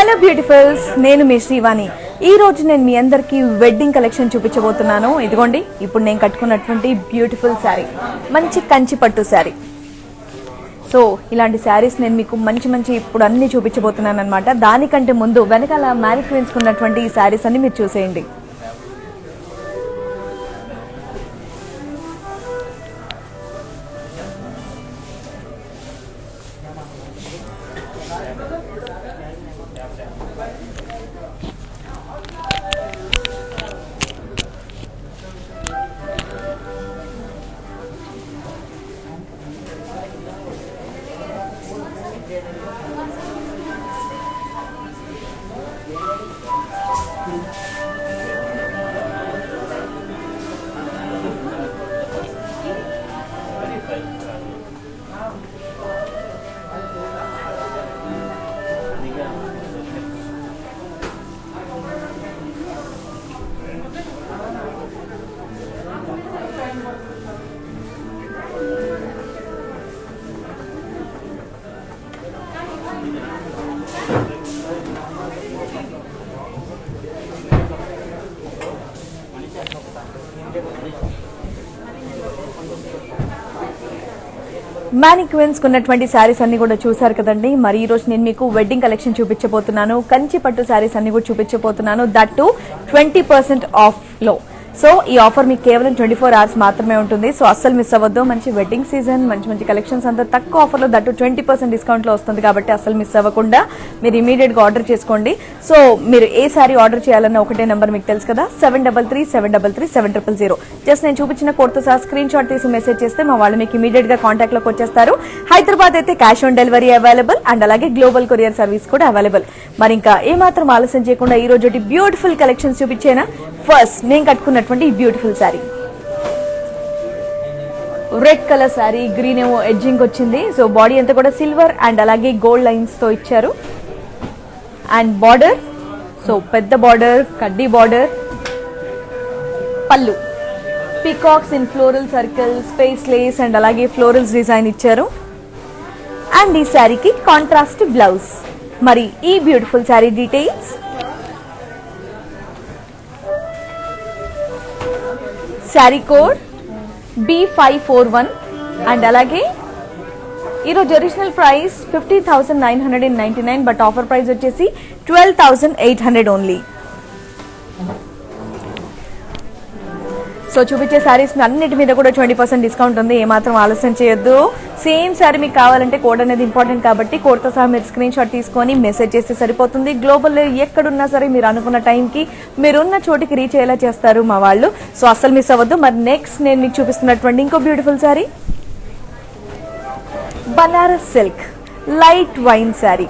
Hello beautifuls, నేను మీ శ్రీవాణి. ఈ రోజు నేను మీ అందరికి వెడ్డింగ్ కలెక్షన్ చూపించబోతున్నాను. ఇదిగోండి, ఇప్పుడు నేను కట్టుకున్నటువంటి బ్యూటిఫుల్ శారీ, మంచి కంచి పట్టు శారీ. సో ఇలాంటి శారీస్ నేను మీకు మంచి ఇప్పుడు అన్ని చూపించబోతున్నాను అనమాట. దానికంటే ముందు వెనకాల మ్యానిక్విన్స్ ఉన్నటువంటి ఈ శారీస్ అన్ని మీరు చూసేయండి. మ్యానిక్విన్స్ ఉన్నటువంటి శారీస్ అన్ని కూడా చూసారు కదండి. మరి ఈ రోజు నేను మీకు వెడ్డింగ్ కలెక్షన్ చూపించబోతున్నాను. కంచి పట్టు శారీస్ అన్ని కూడా చూపించబోతున్నాను, దట్ టు 20% ఆఫ్ లో. సో ఈ ఆఫర్ మీకు కేవలం 24 hours మాత్రమే ఉంటుంది. సో అస్సలు మిస్ అవ్వద్దు. మంచి వెడ్డింగ్ సీజన్, మంచి కలెక్షన్స్ అంతా తక్కువ ఆఫర్ లో, దట్ టు 20% డిస్కౌంట్ లో వస్తుంది కాబట్టి అస్సలు మిస్ అవ్వకుండా మీరు ఇమీడియట్ గా ఆర్డర్ చేసుకోండి. సో మీరు ఏ శారీ ఆర్డర్ చేయాలన్న ఒకటే నెంబర్ మీకు తెలుసు కదా, 7337337000. జస్ట్ నేను చూపించిన కోడ్ తో సహా స్క్రీన్ షాట్ తీసి మెసేజ్ చేస్తే మా వాళ్ళు మీకు ఇమీడియట్ గా కాంటాక్ట్ లోకి వచ్చేస్తారు. హైదరాబాద్ అయితే cash on delivery available and అలాగే గ్లోబల్ కొరియర్ సర్వీస్ కూడా అవైలబుల్. మరి ఇంకా ఏమాత్రం ఆలస్యం చేయకుండా ఈ రోజు బ్యూటిఫుల్ కలెక్షన్స్ చూపించేనా. ఫస్ట్ నేను కట్టుకున్నటువంటి beautiful sari, red colour sari, green ఏమో ఎడ్జింగ్ వచ్చింది. సో బాడీ అంతా కూడా సిల్వర్ అండ్ అలాగే గోల్డ్ లైన్స్ తో ఇచ్చారు. అండ్ బార్డర్, సో పెద్ద బార్డర్, కడ్డీ బార్డర్. పళ్ళు peacocks in floral circle, paisleys and అలాగే ఫ్లోరల్స్ డిజైన్ ఇచ్చారు. అండ్ ఈ శారీకి కాంట్రాస్ట్ బ్లౌజ్. మరి ఈ beautiful sari details, sari code B541 and అలాగే ఈరోజు original price 50,999, but offer price వచ్చేసి 12,800 ఓన్లీ. సో చూపించే శారీస్ అన్నిటి మీద కూడా 20% డిస్కౌంట్ ఉంది. ఏమాత్రం ఆలస్యం చేయొద్దు. సేమ్ శారీ మీకు కావాలంటే కోడ్ అనేది ఇంపార్టెంట్ కాబట్టి కోడ్తో సహా మీరు స్క్రీన్ షాట్ తీసుకొని మెసేజ్ చేస్తే సరిపోతుంది. గ్లోబల్ ఎక్కడున్నా సరే మీరు అనుకున్న టైంకి మీరున్న చోటికి రీచ్ అయ్యేలా చేస్తారు మా వాళ్ళు. సో అస్సలు మిస్ అవ్వద్దు. మరి నెక్స్ట్ నేను మీకు చూపిస్తున్నటువంటి ఇంకో beautiful sari, Banaras silk light wine sari.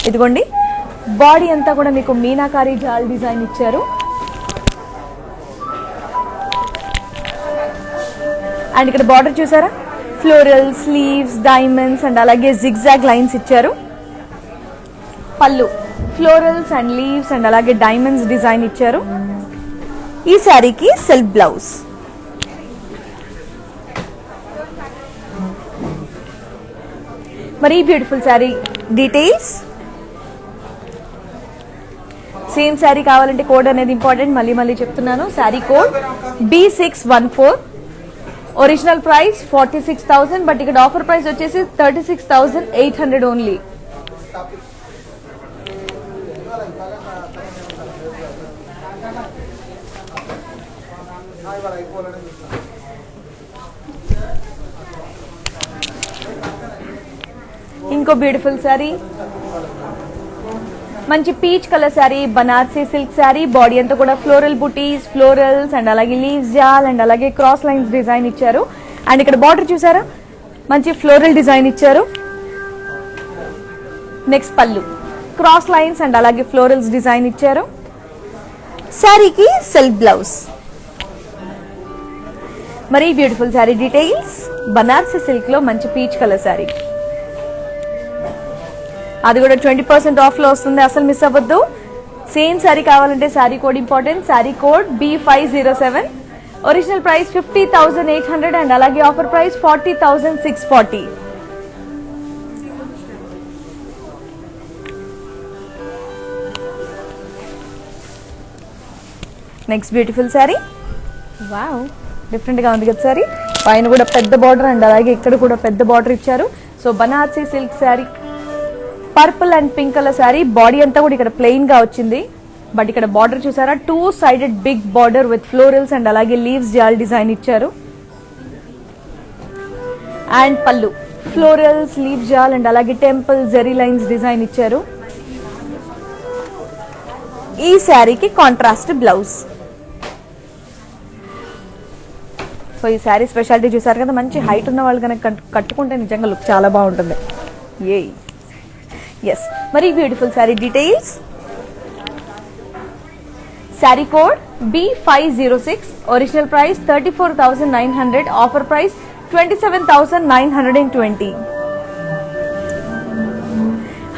ఇదిగోండి, బాడీ అంతా కూడా మీకు మీనాకారి జాల్ డిజైన్ ఇచ్చారు. అండ్ ఇక్కడ బార్డర్ చూసారా, ఫ్లోరల్, స్లీవ్స్, డైమండ్స్ అండ్ అలాగే జిగ్జాగ్ లైన్స్ ఇచ్చారు. పళ్ళు ఫ్లోరల్స్ అండ్ లీవ్స్ అండ్ అలాగే డైమండ్స్ డిజైన్ ఇచ్చారు. ఈ శారీకి సెల్ఫ్ బ్లౌజ్. మరి beautiful sari details, same sari కావాలంటే కోడ్ అనేది ఇంపార్టెంట్, మళ్ళీ చెప్తున్నాను. Sari code B614, original price 46,000, but ఇక్కడ ఆఫర్ ప్రైస్ వచ్చేసి 36,800 ఓన్లీ. ఇంకో బ్యూటిఫుల్ శారీ, మంచి peach colour sari, Banarasi silk sari. Body అంతా కూడా ఫ్లోరల్ బుటీస్, ఫ్లోరల్స్ అండ్ అలాగే లీవ్స్ జాల్ అండ్ అలాగే క్రాస్ లైన్స్ డిజైన్ ఇచ్చారు. అండ్ ఇక్కడ బార్డర్ చూసారా, మంచి ఫ్లోరల్ డిజైన్ ఇచ్చారు. నెక్స్ట్ పళ్ళు క్రాస్ లైన్స్ అండ్ అలాగే ఫ్లోరల్స్ డిజైన్ ఇచ్చారు. శారీకి సెల్ఫ్ బ్లౌజ్. మరి beautiful sari details, Banarasi silk లో మంచి పీచ్ కలర్ శారీ, అది కూడా 20% ఆఫ్ లో వస్తుంది. అసలు మిస్ అవ్వద్దు. సేమ్ శారీ కావాలంటే sari code important. Sari code B507, original price 50,800 and అలాగే offer price 40,640. Next beautiful sari. Wow, different గా ఉంది కదా శారీ. పైన కూడా పెద్ద బార్డర్ అండ్ అలాగే ఇక్కడ కూడా పెద్ద బార్డర్ ఇచ్చారు. So Banarasi silk sari, purple and pink colour sari. Body అంతా కూడా ఇక్కడ ప్లెయిన్ గా వచ్చింది, బట్ ఇక్కడ బార్డర్ చూసారా, 2 sided big border with florals and అలాగే లీవ్స్ జాల్ డిజైన్ ఇచ్చారు. అండ్ పళ్ళు ఫ్లోరల్స్, లీవ్ జాల్ అండ్ అలాగే టెంపుల్ జెరీ లైన్స్ డిజైన్ ఇచ్చారు. ఈ శారీకి కాంట్రాస్ట్ బ్లౌజ్. సో ఈ శారీ స్పెషాలిటీ చూసారు కదా, మంచి హైట్ ఉన్న వాళ్ళు కనుక కట్టుకుంటే నిజంగా లుక్ చాలా బాగుంటుంది. ఏ ఎస్, మరి beautiful sari details. Sari code B506, original price 34,900, offer price 27,920.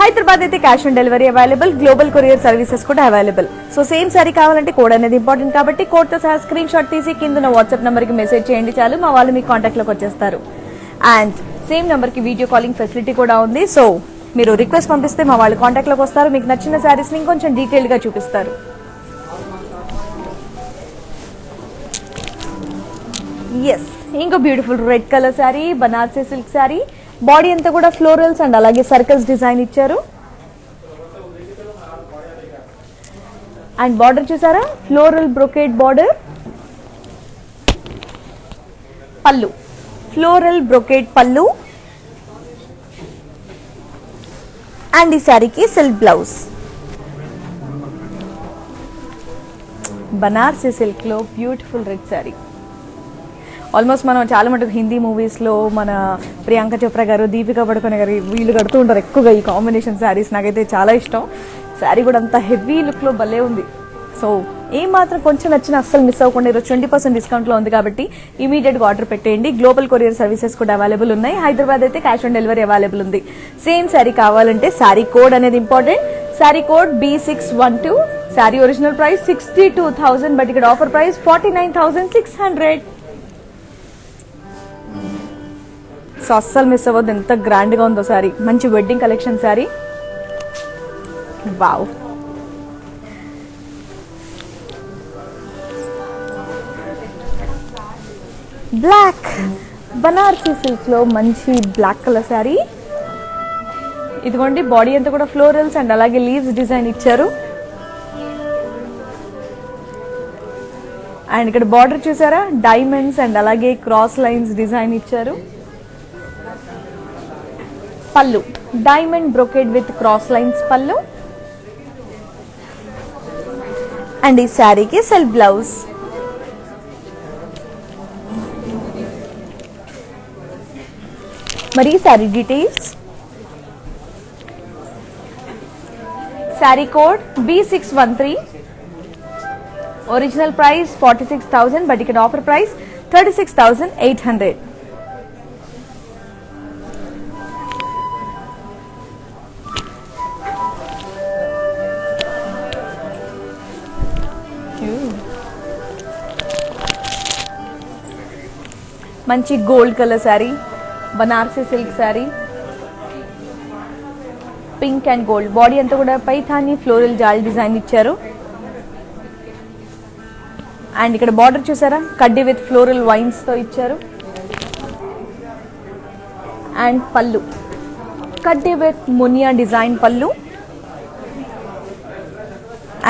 Hyderabad అయితే cash on delivery available, global courier services కూడా అవైలబుల్. సో సేమ్ సారీ కావాలంటే కోడ్ అనేది ఇంపార్టెంట్ కాబట్టి కోడ్ తో సహా స్క్రీన్ షాట్ తీసి కింద వాట్సాప్ నంబర్ కి మెసేజ్ చేయండి చాలు, మా వాళ్ళు మీ కాంటాక్ట్ లోకి వచ్చేస్తారు. అండ్ సేమ్ నంబర్ కి వీడియో కాలింగ్ ఫెసిలిటీ కూడా ఉంది. సో మీరు రిక్వెస్ట్ పంపిస్తే మా వాళ్ళు కాంటాక్ట్ లోకి వస్తారు, మీకు నచ్చిన శారీస్ ని ఇంకొంచెం డీటెయిల్ గా చూపిస్తారు. ఎస్, ఇంకో beautiful red colour sari, Banarasi silk sari. Body అంతా కూడా ఫ్లోరల్స్ అండ్ అలాగే సర్కిల్స్ డిజైన్ ఇచ్చారు. అండ్ బార్డర్ చూసారా, ఫ్లోరల్ బ్రొకేడ్ బార్డర్. పళ్ళు ఫ్లోరల్ బ్రొకేడ్ పళ్ళు. అండ్ ఈ శారీకి సిల్క్ బ్లౌజ్. బనారసి సిల్క్ లో బ్యూటిఫుల్ రెడ్ శారీ. ఆల్మోస్ట్ మనం చాలా మటుకు హిందీ మూవీస్లో మన ప్రియాంక చోప్రా గారు, దీపికా పడుకోనే గారు వీళ్ళు కడుతూ ఉంటారు ఎక్కువగా ఈ కాంబినేషన్ శారీస్. నాకైతే చాలా ఇష్టం. శారీ కూడా అంత హెవీ లుక్లో భలే ఉంది. సో ఏం మాత్రం కొంచెం నచ్చిన అస్సలు మిస్ అవ్వకుండా, ఈరోజు 20% డిస్కౌంట్లో ఉంది కాబట్టి ఇమీడియట్గా ఆర్డర్ పెట్టేయండి. గ్లోబల్ కొరియర్ సర్వీసెస్ కూడా అవైలబుల్ ఉన్నాయి. హైదరాబాద్ అయితే క్యాష్ ఆన్ డెలివరీ అవైలబుల్ ఉంది. సేమ్ శారీ కావాలంటే శారీ కోడ్ అనేది important. Sari code B612. Sari original price 62,000, but ఇక్కడ ఆఫర్ ప్రైస్ 49,600. సో అస్సలు మిస్ అవ్వద్దు, ఎంత గ్రాండ్ గా ఉందో సారీ. మంచి wedding collection sari. Wow, black Banarasi silk లో మంచి బ్లాక్ కలర్ సారీ. ఇదిగోండి, బాడీ అంతా కూడా ఫ్లోరల్స్ అండ్ అలాగే లీవ్స్ డిజైన్ ఇచ్చారు. అండ్ ఇక్కడ బార్డర్ చూసారా, డైమండ్స్ అండ్ అలాగే క్రాస్ లైన్స్ డిజైన్ ఇచ్చారు. పళ్ళు diamond brocade with cross lines పళ్ళు. అండ్ ఈ శారీకి సెల్ఫ్ బ్లౌజ్. మరి ఈ sari details. Sari code B613, original price 46,000, but ఇక్కడ ఆఫర్ ప్రైస్ 36,800. మంచి gold colour sari, Banarasi silk sari, pink and gold. Body అంతా కూడా పైథాని ఫ్లోరల్ జాల్ డిజైన్ ఇచ్చారు. అండ్ ఇక్కడ బార్డర్ చూసారా, కడ్డీ విత్ ఫ్లోరల్ వైన్స్ తో ఇచ్చారు. అండ్ పళ్ళు కడ్డీ విత్ మునియా డిజైన్ పళ్ళు.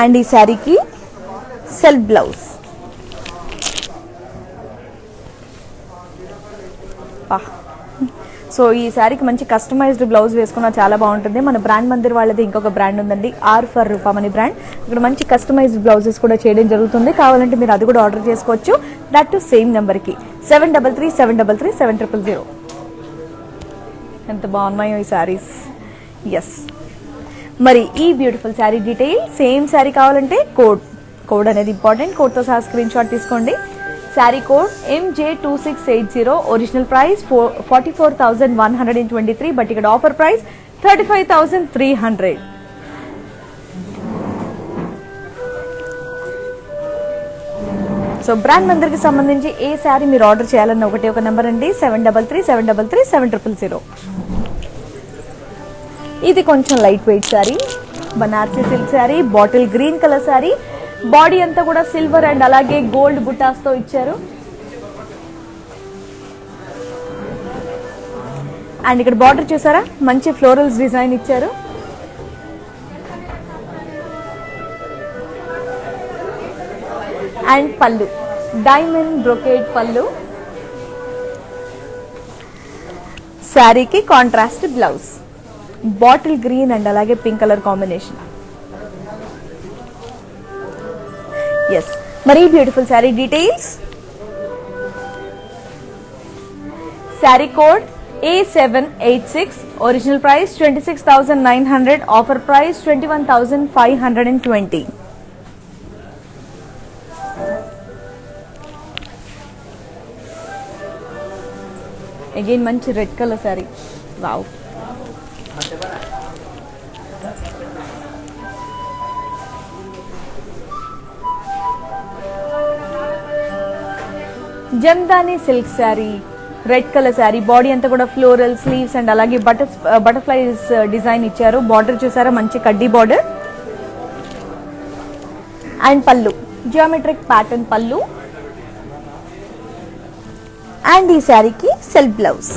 అండ్ ఈ శారీకి సెల్ఫ్ బ్లౌజ్. సో ఈ శారీకి మంచి కస్టమైజ్డ్ బ్లౌజ్ వేసుకున్నా చాలా బాగుంటుంది. మన బ్రాండ్ మందిర్ వాళ్ళది ఇంకొక బ్రాండ్ ఉందండి, R for రూపామణి బ్రాండ్. ఇక్కడ మంచి కస్టమైజ్డ్ బ్లౌజెస్ కూడా చేయడం జరుగుతుంది. కావాలంటే మీరు అది కూడా ఆర్డర్ చేసుకోవచ్చు. దట్ టు సేమ్ నెంబర్కి 7337337000. ఎంత బాగున్నాయో ఈ శారీస్. ఎస్, మరి ఈ beautiful sari detail. Same sari కావాలంటే కోడ్ అనేది ఇంపార్టెంట్. కోడ్తో సహా స్క్రీన్ షాట్ తీసుకోండి. Sari code MJ2680, original price 44,123, but ఇక్కడ ఆఫర్ ప్రైస్ 35,300. సో బ్రాండ్ మందిర్కి సంబంధించి ఏ శారీ మీరు ఆర్డర్ చేయాలన్న ఒక నెంబర్ అండి, 7337337000. ఇది కొంచెం light weight sari, Banarasi silk sari, bottle green colour sari. Body అంతా కూడా సిల్వర్ అండ్ అలాగే గోల్డ్ బుటాస్ తో ఇచ్చారు. అండ్ ఇక్కడ బార్డర్ చూసారా, మంచి ఫ్లోరల్స్ డిజైన్ ఇచ్చారు. అండ్ పళ్ళు డైమండ్ బ్రొకేడ్ పళ్ళు. శారీకి contrast blouse, bottle green and అలాగే పింక్ కలర్ కాంబినేషన్. ఎస్, మరి beautiful sari details. Sari code A786, original price 26,900, offer price 21,520. Again మంచి red colour sari. Wow, Jamdani silk sari, red colour sari. Body అంతా కూడా ఫ్లోరల్ స్లీవ్స్ అండ్ అలాగే butterflies design ఇచ్చారు. Border చూసారా, మంచి కడ్డీ బార్డర్. అండ్ పళ్ళు జియోమెట్రిక్ ప్యాటర్న్ పళ్ళు. అండ్ ఈ శారీకి సెల్ఫ్ బ్లౌజ్.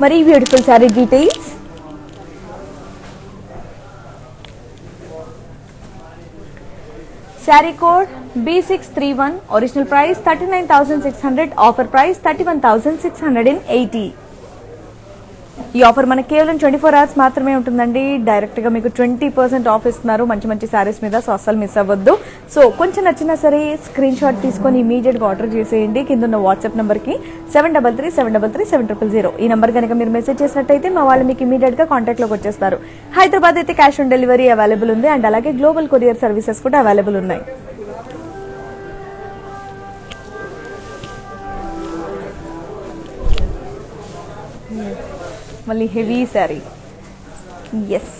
మరి beautiful sari details. Sari code B631, original price 39,600, offer price 31,680. ఈ ఆఫర్ మనకి కేవలం 24 hours మాత్రమే ఉంటుందండి. డైరెక్ట్ గా మీకు 20% ఆఫ్ ఇస్తున్నారు మంచి మంచి శారీస్ మీద. సో అస్సలు మిస్ అవ్వద్దు. సో కొంచెం నచ్చినా సరే స్క్రీన్ షాట్ తీసుకొని ఇమీడియట్ గా ఆర్డర్ చేసేయండి. కింద ఉన్న వాట్సాప్ నంబర్ కి 7337337000 ఈ నంబర్ కనుక మీరు మెసేజ్ చేసినట్టయితే మా వాళ్ళు మీకు ఇమీడియట్ గా కాంటాక్ట్ లోకి వచ్చేస్తారు. హైదరాబాద్ అయితే క్యాష్ ఆన్ డెలివరీ అవైలబుల్ ఉంది అండ్ అలాగే గ్లోబల్ కొరియర్ సర్వీసెస్ కూడా అవైలబుల్ ఉన్నాయి. మళ్ళీ heavy sari. Yes,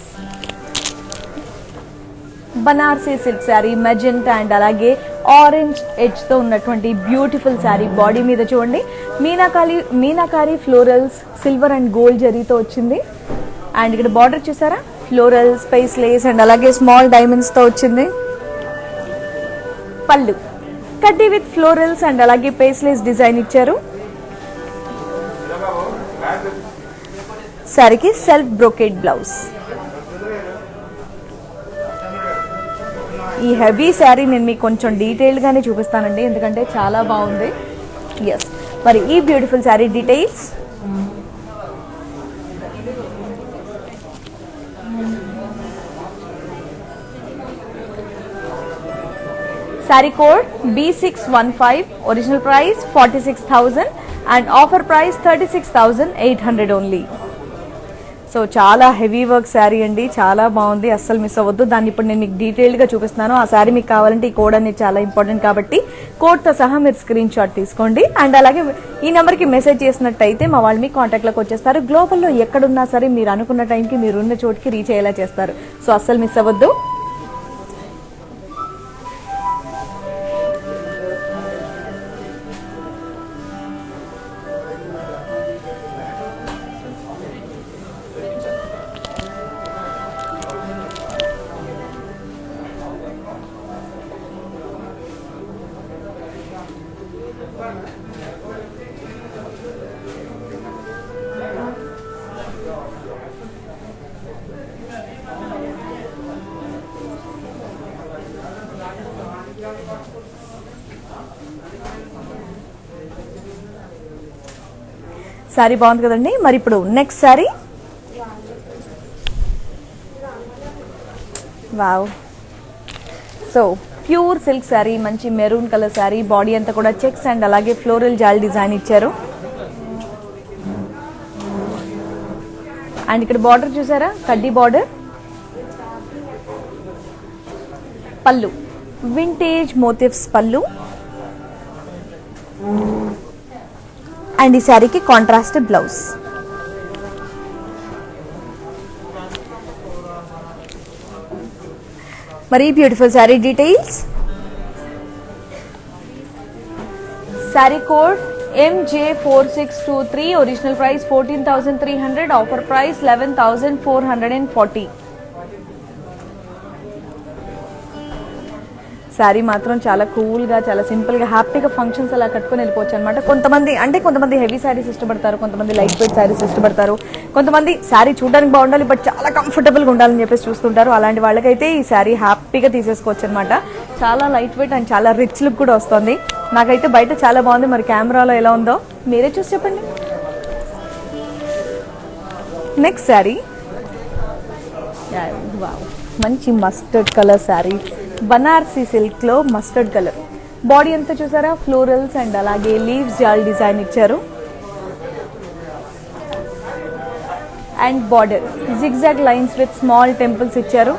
Banarasi silk sari, magenta and అలాగే ఆరెంజ్ ఎడ్జ్ తో ఉన్నటువంటి బ్యూటిఫుల్ శారీ. బాడీ మీద చూడండి meenakari florals silver and gold జరీతో వచ్చింది. అండ్ ఇక్కడ బార్డర్ చూసారా, ఫ్లోరల్ స్పైస్ లేస్ అండ్ అలాగే స్మాల్ డైమండ్స్ తో వచ్చింది. పళ్ళు కడ్డీ విత్ ఫ్లోరల్స్ అండ్ అలాగే పేస్లేస్ డిజైన్ ఇచ్చారు. శారీకి సెల్ఫ్ బ్రోకేడ్ బ్లౌజ్. ఈ హెవీ శారీ నేను మీకు కొంచెం డీటెయిల్డ్ గానే చూపిస్తానండి, ఎందుకంటే చాలా బాగుంది. ఎస్, మరి ఈ beautiful sari details. Sari code B615, original price 46,000 and offer price 36,800 only. So చాలా హెవీ వర్క్ శారీ అండి, చాలా బాగుంది, అస్సలు మిస్ అవ్వద్దు. దాన్ని ఇప్పుడు నేను మీకు డీటెయిల్డ్ గా చూపిస్తున్నాను. ఆ శారీ మీకు కావాలంటే ఈ కోడ్ అనేది చాలా ఇంపార్టెంట్ కాబట్టి కోడ్ తో సహా మీరు స్క్రీన్ షాట్ తీసుకోండి. అండ్ అలాగే ఈ నెంబర్ కి మెసేజ్ చేసినట్టయితే మా వాళ్ళు మీ కాంటాక్ట్ లోకి వచ్చేస్తారు. గ్లోబల్ లో ఎక్కడున్నా సరే మీరు అనుకున్న టైంకి మీరున్న చోటుకి రీచ్ అయ్యేలా చేస్తారు. సో అస్సలు మిస్ అవ్వద్దు. శారీ బాగుంది కదండి. మరి ఇప్పుడు next sari. Wow, so pure silk sari, మంచి మెరూన్ కలర్ శారీ. బాడీ అంతా కూడా చెక్స్ అండ్ అలాగే ఫ్లోరల్ జాల్ డిజైన్ ఇచ్చారు. అండ్ ఇక్కడ బార్డర్ చూసారా, కడ్డీ బార్డర్. పళ్ళు వింటేజ్ మోటివ్స్ పళ్ళు. అండ్ ఈ శారీకి కాంట్రాస్ట్ బ్లౌజ్. మరి beautiful sari details. Sari code MJ4623, original price 14,300, offer price 11,440. Sari మాత్రం చాలా కూల్గా, చాలా సింపుల్గా, హ్యాపీగా ఫంక్షన్స్ అలా కట్టుకొని వెళ్ళిపోవచ్చు అనమాట. కొంతమంది హెవీ శారీస్ ఇష్టపడతారు, కొంతమంది లైట్ వెయిట్ శారీస్ ఇష్టపడతారు, కొంతమంది శారీ చూడడానికి బాగుండాలి బట్ చాలా కంఫర్టబుల్గా ఉండాలని చెప్పేసి చూస్తుంటారు. అలాంటి వాళ్ళకైతే ఈ శారీ హ్యాపీగా తీసేసుకోవచ్చు అనమాట. చాలా లైట్ వెయిట్ అండ్ చాలా రిచ్ లుక్ కూడా వస్తుంది. నాకైతే బయట చాలా బాగుంది, మరి కెమెరాలో ఎలా ఉందో మీరే చూసి చెప్పండి. నెక్స్ట్ శారీ మంచి mustard colour sari, Banarasi silk లో మస్టర్డ్ కలర్. బాడీ అంతా చూసారా ఫ్లోరల్స్ అండ్ అలాగే లీవ్స్ జాల్ డిజైన్ ఇచ్చారు. And border zigzag lines with small temples ఇచ్చారు.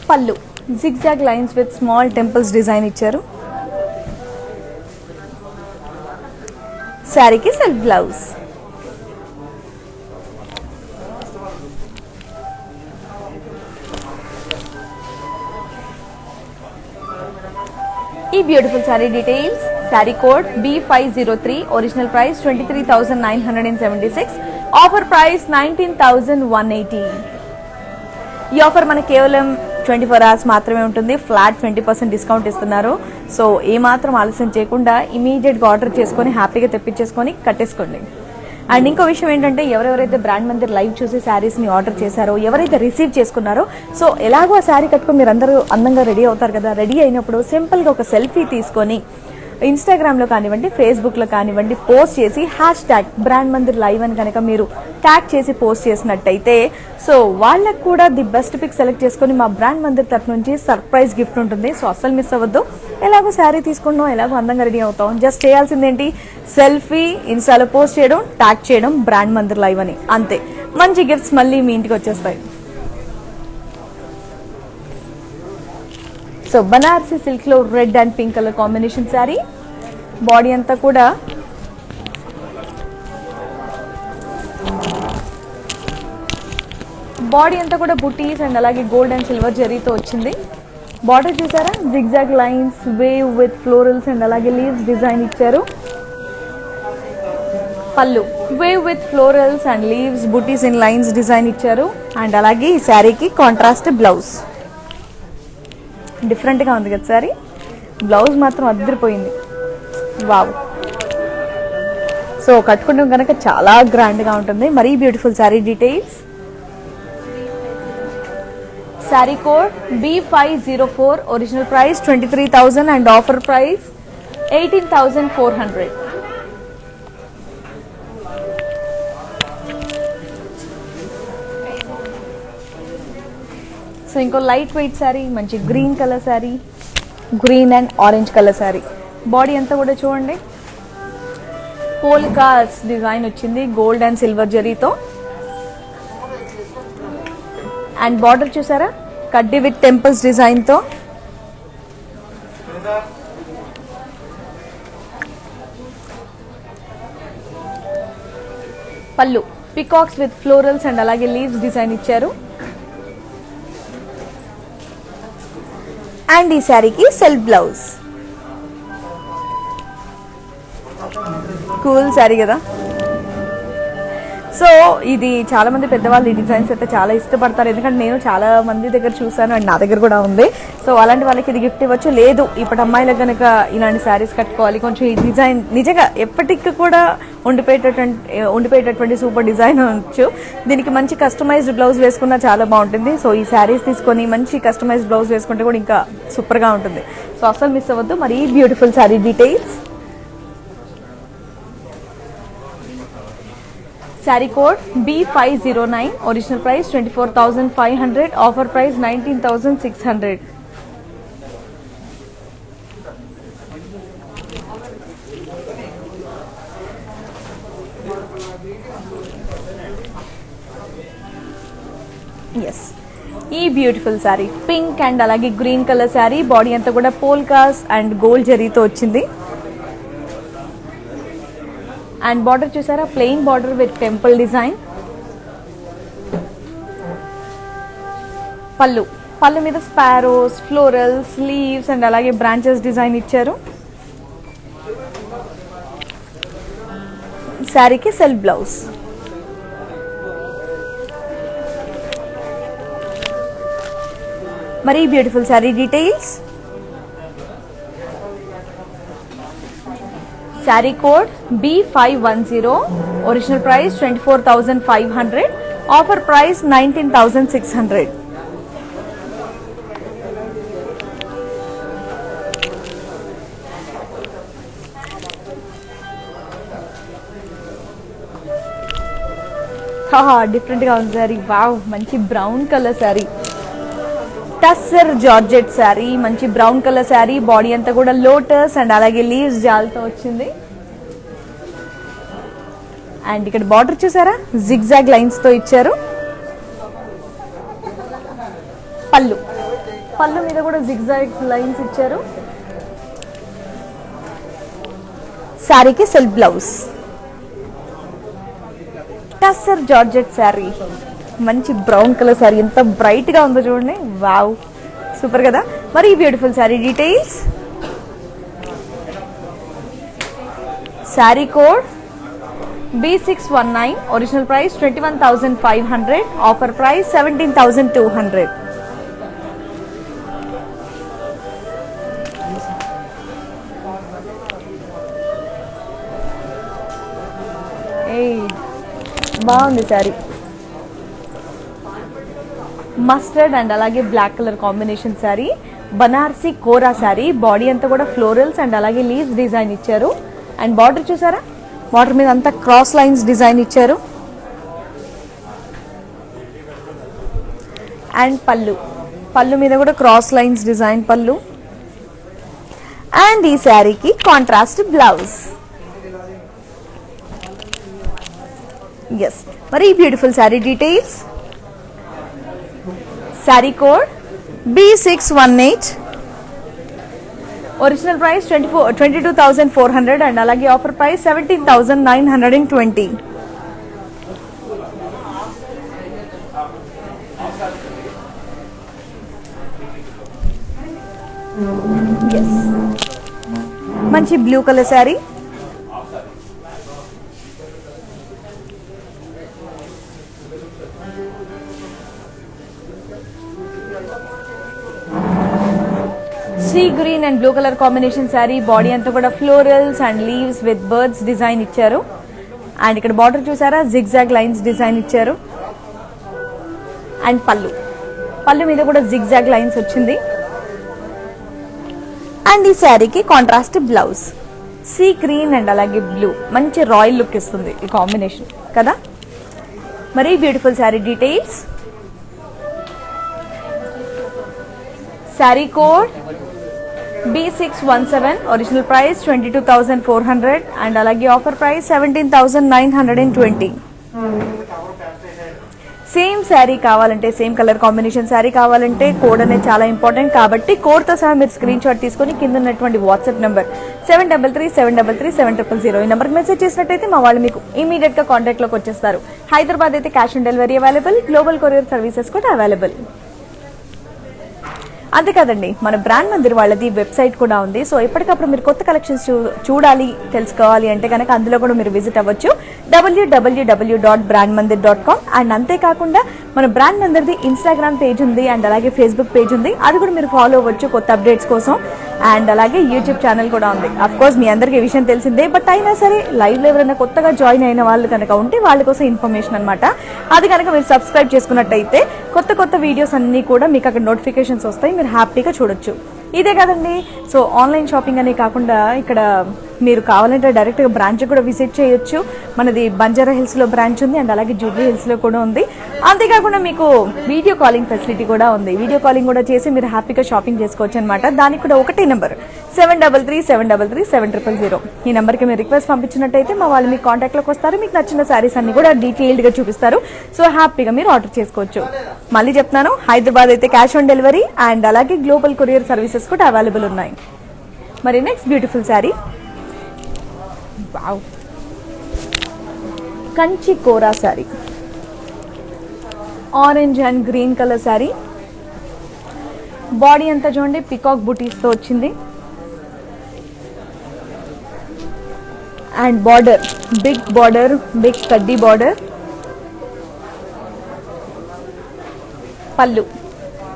పళ్ళు zigzag lines with small temples design ఇచ్చారు. శారీకి సెల్ఫ్ బ్లౌజ్. ఈ beautiful sari details. Sari code B503, original price 23,976, offer price 19,180. ఈ ఆఫర్ మనకి కేవలం 24 hours మాత్రమే ఉంటుంది. ఫ్లాట్ 20% డిస్కౌంట్ ఇస్తున్నారు. సో ఏమాత్రం ఆలస్యం చేయకుండా ఇమీడియట్గా ఆర్డర్ చేసుకొని హ్యాపీగా తెప్పించేసుకొని కట్టేసుకోండి. అండ్ ఇంకో విషయం ఏంటంటే, ఎవరెవరైతే బ్రాండ్ మందిర్ లైవ్ చూసి శారీస్ని ఆర్డర్ చేశారో, ఎవరైతే రిసీవ్ చేసుకున్నారో, సో ఎలాగో ఆ శారీ కట్టుకొని మీరు అందరూ అందంగా రెడీ అవుతారు కదా. రెడీ అయినప్పుడు సింపుల్గా ఒక సెల్ఫీ తీసుకొని ఇన్స్టాగ్రామ్లో కానివ్వండి, ఫేస్బుక్లో కానివ్వండి పోస్ట్ చేసి హ్యాష్ట్యాగ్ బ్రాండ్ మందిర్ లైవ్ అని కనుక మీరు ట్యాగ్ చేసి పోస్ట్ చేసినట్టయితే, సో వాళ్ళకు కూడా ది బెస్ట్ పిక్ సెలెక్ట్ చేసుకొని మా బ్రాండ్ మందిర్ తరఫు నుంచి సర్ప్రైజ్ గిఫ్ట్ ఉంటుంది. సో అస్సలు మిస్ అవ్వద్దు. ఎలాగో శారీ తీసుకుంటాం, ఎలాగో అందంగా రెడీ అవుతాం, జస్ట్ చేయాల్సిందేంటి, సెల్ఫీ ఇన్స్టాలో పోస్ట్ చేయడం, ట్యాగ్ చేయడం బ్రాండ్ మందిర్ లైవ్ అని, అంతే. మంచి గిఫ్ట్స్ మళ్ళీ మీ ఇంటికి వచ్చేస్తాయి. సో బనారసీ సిల్క్ లో red and pink colour combination sari. Body అంతా కూడా బుటీస్ అండ్ అలాగే గోల్డ్ అండ్ సిల్వర్ జరీతో వచ్చింది. బార్డర్ చూసారా, zigzag lines, wave with florals and అలాగే లీవ్స్ డిజైన్ ఇచ్చారు. పళ్ళు wave with florals and leaves, buttis in lines design ఇచ్చారు. అండ్ అలాగే ఈ శారీకి కాంట్రాస్ట్ బ్లౌజ్. డిఫరెంట్గా ఉంది కదా సారీ, బ్లౌజ్ మాత్రం అదిరిపోయింది. వావ్. సో కట్టుకుంటాం కనుక చాలా గ్రాండ్గా ఉంటుంది. మరీ beautiful sari details. Sari code B504, original price 23,000 and offer price 18,400. So ఇంకో లైట్ వెయిట్ శారీ, మంచి green colour sari, green and orange colour sari. Body అంతా కూడా చూడండి పోల్కాస్ డిజైన్ వచ్చింది గోల్డ్ అండ్ సిల్వర్ జరీతో. అండ్ బార్డర్ చూసారా, కడ్డీ విత్ టెంపుల్స్ డిజైన్ తో. పళ్ళు పికాక్స్ విత్ ఫ్లోరల్స్ అండ్ అలాగే లీవ్స్ డిజైన్ ఇచ్చారు. అండ్ ఈ శారీకి సెల్ఫ్ బ్లౌజ్. కూల్ శారీ కదా. సో ఇది చాలా మంది పెద్దవాళ్ళు ఈ డిజైన్స్ అయితే చాలా ఇష్టపడతారు, ఎందుకంటే నేను చాలా మంది దగ్గర చూసాను అండ్ నా దగ్గర కూడా ఉంది. సో అలాంటి వాళ్ళకి ఇది గిఫ్ట్ ఇవ్వచ్చు. లేదు ఇప్పుడు అమ్మాయిలకు కనుక ఇలాంటి శారీస్ కట్టుకోవాలి, కొంచెం ఈ డిజైన్ నిజంగా ఎప్పటికీ కూడా ఉండిపోయేటటువంటి సూపర్ డిజైన్ అనొచ్చు. దీనికి మంచి కస్టమైజ్డ్ బ్లౌజ్ వేసుకున్నా చాలా బాగుంటుంది. సో ఈ శారీస్ తీసుకొని మంచి కస్టమైజ్డ్ బ్లౌజ్ వేసుకుంటే కూడా ఇంకా సూపర్గా ఉంటుంది. సో అస్సలు మిస్ అవ్వద్దు. మరి beautiful sari details. Sari code B509, original price 24,500, offer price 19,600. Yes, ఈ బ్యూటిఫుల్ శారీ పింక్ అండ్ అలాగే గ్రీన్ కలర్ శారీ. బాడీ అంతా కూడా పోల్కాస్ అండ్ గోల్డ్ జరీతో వచ్చింది. అండ్ బార్డర్ చూసారా, plain border with temple design. పళ్ళు పళ్ళు మీద స్పారోస్, ఫ్లోరల్స్, లీవ్స్ అండ్ అలాగే బ్రాంచెస్ డిజైన్ ఇచ్చారు. శారీకి సెల్ఫ్ బ్లౌజ్. మరి beautiful sari details. Sari code B510, original price 24,500, offer price 19,600. Different గా ఉంది శారీ. వావ్, మంచి brown colour sari, tussar georgette sari, మంచి బ్రౌన్ కలర్ శారీ. బాడీ అంతా కూడా లోటస్ అండ్ అలాగే లీవ్స్ జాల్తో వచ్చింది. అండ్ ఇక్కడ బార్డర్ చూసారా, జిగ్జాగ్ లైన్స్ తో ఇచ్చారు. పళ్ళు మీద కూడా జిగ్జాగ్ లైన్స్ ఇచ్చారు. శారీకి self blouse. Tussar georgette sari, మంచి బ్రౌన్ కలర్ శారీ, ఎంత బ్రైట్ గా ఉందో చూడండి. వావ్, సూపర్ కదా. మరి beautiful sari details. Sari code B619, original price 21,500, offer price 17,200. బాగుంది శారీ. మస్టర్డ్ అండ్ అలాగే black colour combination sari, Banarasi kora sari. Body అంతా కూడా ఫ్లోరల్స్ అండ్ అలాగే లీవ్స్ డిజైన్ ఇచ్చారు. అండ్ బార్డర్ చూసారా, బార్డర్ మీద అంతా క్రాస్ లైన్స్ డిజైన్ ఇచ్చారు. అండ్ పళ్ళు మీద కూడా క్రాస్ లైన్స్ డిజైన్ పళ్ళు. అండ్ ఈ శారీకి కాంట్రాస్ట్ బ్లౌజ్. ఎస్, మరి beautiful sari details. Sari code B618, original price 22,400 and అలాగే ఆఫర్ ప్రైస్ 17,920. మంచి blue colour sari. Sea green and blue colour combination sari. Body అంతా కూడా florals and leaves with birds design ఇచ్చారు. And ఇక్కడ బార్డర్ చూసారా, జిగ్జాగ్ లైన్స్ డిజైన్ ఇచ్చారు. And పళ్ళు మీద కూడా జిగ్జాగ్ లైన్స్ వచ్చింది. అండ్ ఈ శారీకి contrast blouse. Sea green and అలాగే బ్లూ, మంచి రాయల్ లుక్ ఇస్తుంది ఈ కాంబినేషన్ కదా. మరి beautiful sari details. Sari code B617, original price 22,400 and అలాగే ఆఫర్ ప్రైస్ 17,920. సేమ్ శారీ కావాలంటే, సేమ్ కలర్ కాంబినేషన్ శారీ కావాలంటే కోడ్ అనేది చాలా ఇంపార్టెంట్. కాబట్టి కోడ్తో సహా మీరు స్క్రీన్ షాట్ తీసుకొని కింద ఉన్నటువంటి వాట్సాప్ నెంబర్ 7337337000 ఈ నెంబర్కి మెసేజ్ చేసినట్టయితే మా వాళ్ళు మీకు ఇమీడియట్ గా కాంటాక్ట్ లోకి వచ్చేస్తారు. హైదరాబాద్ అయితే cash on delivery available, global courier services కూడా అవైలబుల్. అంతేకాదండి, మన బ్రాండ్ మందిర్ వాళ్ళది వెబ్సైట్ కూడా ఉంది. సో ఎప్పటికప్పుడు మీరు కొత్త కలెక్షన్స్ చూడాలి, తెలుసుకోవాలి అంటే కనుక అందులో కూడా మీరు విజిట్ అవ్వచ్చు, www.brandmandir.com. అండ్ అంతేకాకుండా మన బ్రాండ్ మందిర్ది ఇన్స్టాగ్రామ్ పేజ్ ఉంది అండ్ అలాగే ఫేస్బుక్ పేజ్ ఉంది, అది కూడా మీరు ఫాలో అవ్వచ్చు కొత్త అప్డేట్స్ కోసం. అండ్ అలాగే యూట్యూబ్ ఛానల్ కూడా ఉంది. అఫ్ కోర్స్ మీ అందరికీ విషయం తెలిసిందే, బట్ అయినా సరే లైవ్ లో ఎవరైనా కొత్తగా జాయిన్ అయిన వాళ్ళు కనుక ఉంటే వాళ్ళ కోసం ఇన్ఫర్మేషన్ అనమాట. అది కనుక మీరు సబ్స్క్రైబ్ చేసుకున్నట్టయితే కొత్త కొత్త వీడియోస్ అన్ని కూడా మీకు అక్కడ నోటిఫికేషన్స్ వస్తాయి, మీరు హ్యాపీగా చూడొచ్చు. ఇదే కదండి, సో ఆన్లైన్ షాపింగ్ అనే కాకుండా ఇక్కడ మీరు కావాలంటే డైరెక్ట్ గా బ్రాంచ్ కూడా విజిట్ చేయొచ్చు. మనది బంజారా హిల్స్ లో బ్రాంచ్ ఉంది అండ్ అలాగే జూబ్లీ హిల్స్ లో కూడా ఉంది. అంతేకాకుండా మీకు వీడియో కాలింగ్ ఫెసిలిటీ కూడా ఉంది. వీడియో కాలింగ్ కూడా చేసి మీరు హ్యాపీగా షాపింగ్ చేసుకోవచ్చు అనమాట. దానికి కూడా ఒకటే నెంబర్ 7337337000. ఈ నెంబర్కి మీరు రిక్వెస్ట్ పంపించినట్టయితే మా వాళ్ళు మీకు కాంటాక్ట్ లోకి వస్తారు. మీకు నచ్చిన శారీస్ అన్ని కూడా డీటెయిల్డ్ గా చూపిస్తారు. సో హ్యాపీగా మీరు ఆర్డర్ చేసుకోవచ్చు. మళ్ళీ చెప్తాను, హైదరాబాద్ అయితే క్యాష్ ఆన్ డెలివరీ అండ్ అలాగే గ్లోబల్ కొరియర్ సర్వీసెస్ కూడా అవైలబుల్ ఉన్నాయి. మరి next beautiful sari, wow, Kanchi kora sari, orange and green colour sari. Body అంతా చూడండి పికాక్ బుటీస్ తో వచ్చింది. అండ్ బార్డర్ బిగ్ కడ్డీ బార్డర్.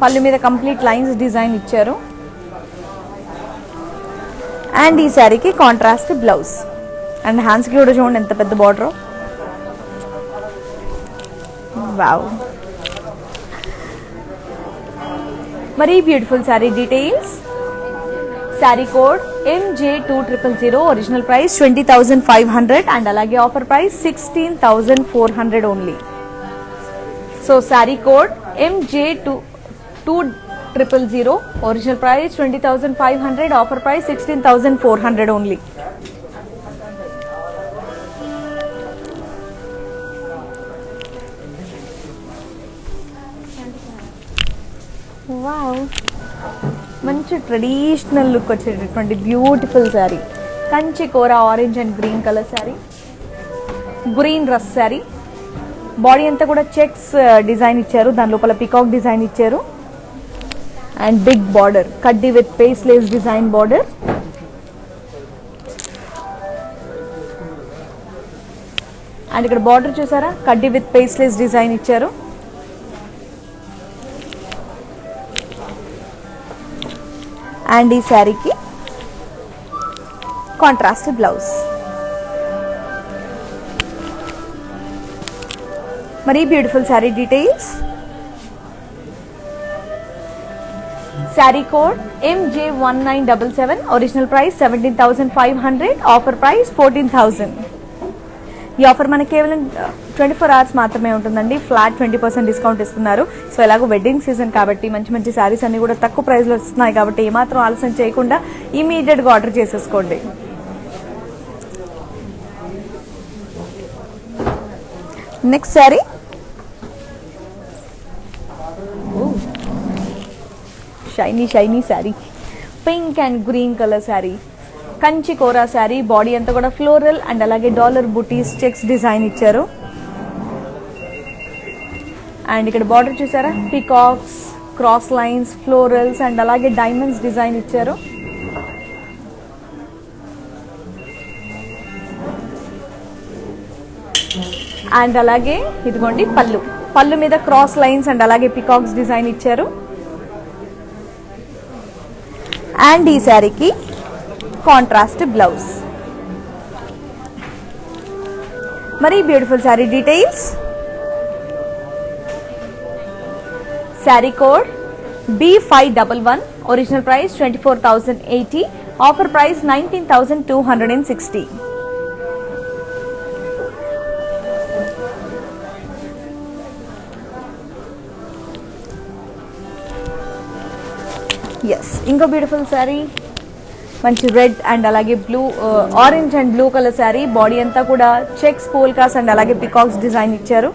పళ్ళు మీద కంప్లీట్ లైన్స్ డిజైన్ ఇచ్చారు. అండ్ ఈ శారీకి కాంట్రాస్ట్ బ్లౌజ్. అండ్ హ్యాండ్స్ కి కూడా చూడండి ఎంత పెద్ద బార్డర్. వావ్. మరి beautiful sari details. Sari code MJ2000, original price 20,500 and అలాగే offer price 16,400 only. So sari code MJ2000, original price 20,500, offer price 16,400 only. Wow, మంచి ట్రెడిషనల్ లుక్ వచ్చేటటువంటి beautiful sari. Kanchi kora orange and green colour sari, green రస్ శారీ. బాడీ అంతా కూడా చెక్స్ డిజైన్ ఇచ్చారు, దాని లోపల పికాక్ డిజైన్ ఇచ్చారు. అండ్ బిగ్ బార్డర్ కడ్డీ with paisleys design border. And ఇక్కడ బార్డర్ చూసారా, కడ్డీ విత్ పేస్ లేస్ డిజైన్ ఇచ్చారు. అండ్ ఈ శారీకి కాంట్రాస్ట్ బ్లౌజ్. మరి beautiful sari details. Sari code MJ1977, original price 17,500, offer price 14,000. ఈ ఆఫర్ మనకి కేవలం 24 hours మాత్రమే ఉంటుందండి. ఫ్లాట్ 20% డిస్కౌంట్ ఇస్తున్నారు. సో ఎలాగో వెడ్డింగ్ సీజన్ కాబట్టి మంచి మంచి శారీస్ అన్ని కూడా తక్కువ ప్రైస్ లో వస్తున్నాయి కాబట్టి ఏమాత్రం ఆలస్యం చేయకుండా ఇమీడియట్ గా ఆర్డర్ చేసేసుకోండి. Next sari shiny sari, pink and green colour sari, Kanchi kora sari. Body అంతా కూడా ఫ్లోరల్ అండ్ అలాగే డాలర్ బుటీస్ చెక్స్ డిజైన్ ఇచ్చారు. అండ్ ఇక్కడ బార్డర్ చూసారా, peacocks, cross lines, florals and అలాగే డైమండ్స్ డిజైన్ ఇచ్చారు. అండ్ అలాగే ఇదిగోండి పళ్ళు మీద క్రాస్ లైన్స్ అండ్ అలాగే పికాక్స్ డిజైన్ ఇచ్చారు. అండ్ ఈ శారీకి కాంట్రాస్ట్ బ్లౌజ్. మరి beautiful sari details. Sari code B511, original price 24,080, offer price 19,260. Yes, ఇంకో బ్యూటిఫుల్ శారీ, మంచి రెడ్ అండ్ అలాగే blue, orange and blue colour sari. Body అంతా కూడా చెక్స్, పోల్కాస్ అండ్ అలాగే పికాక్స్ డిజైన్ ఇచ్చారు.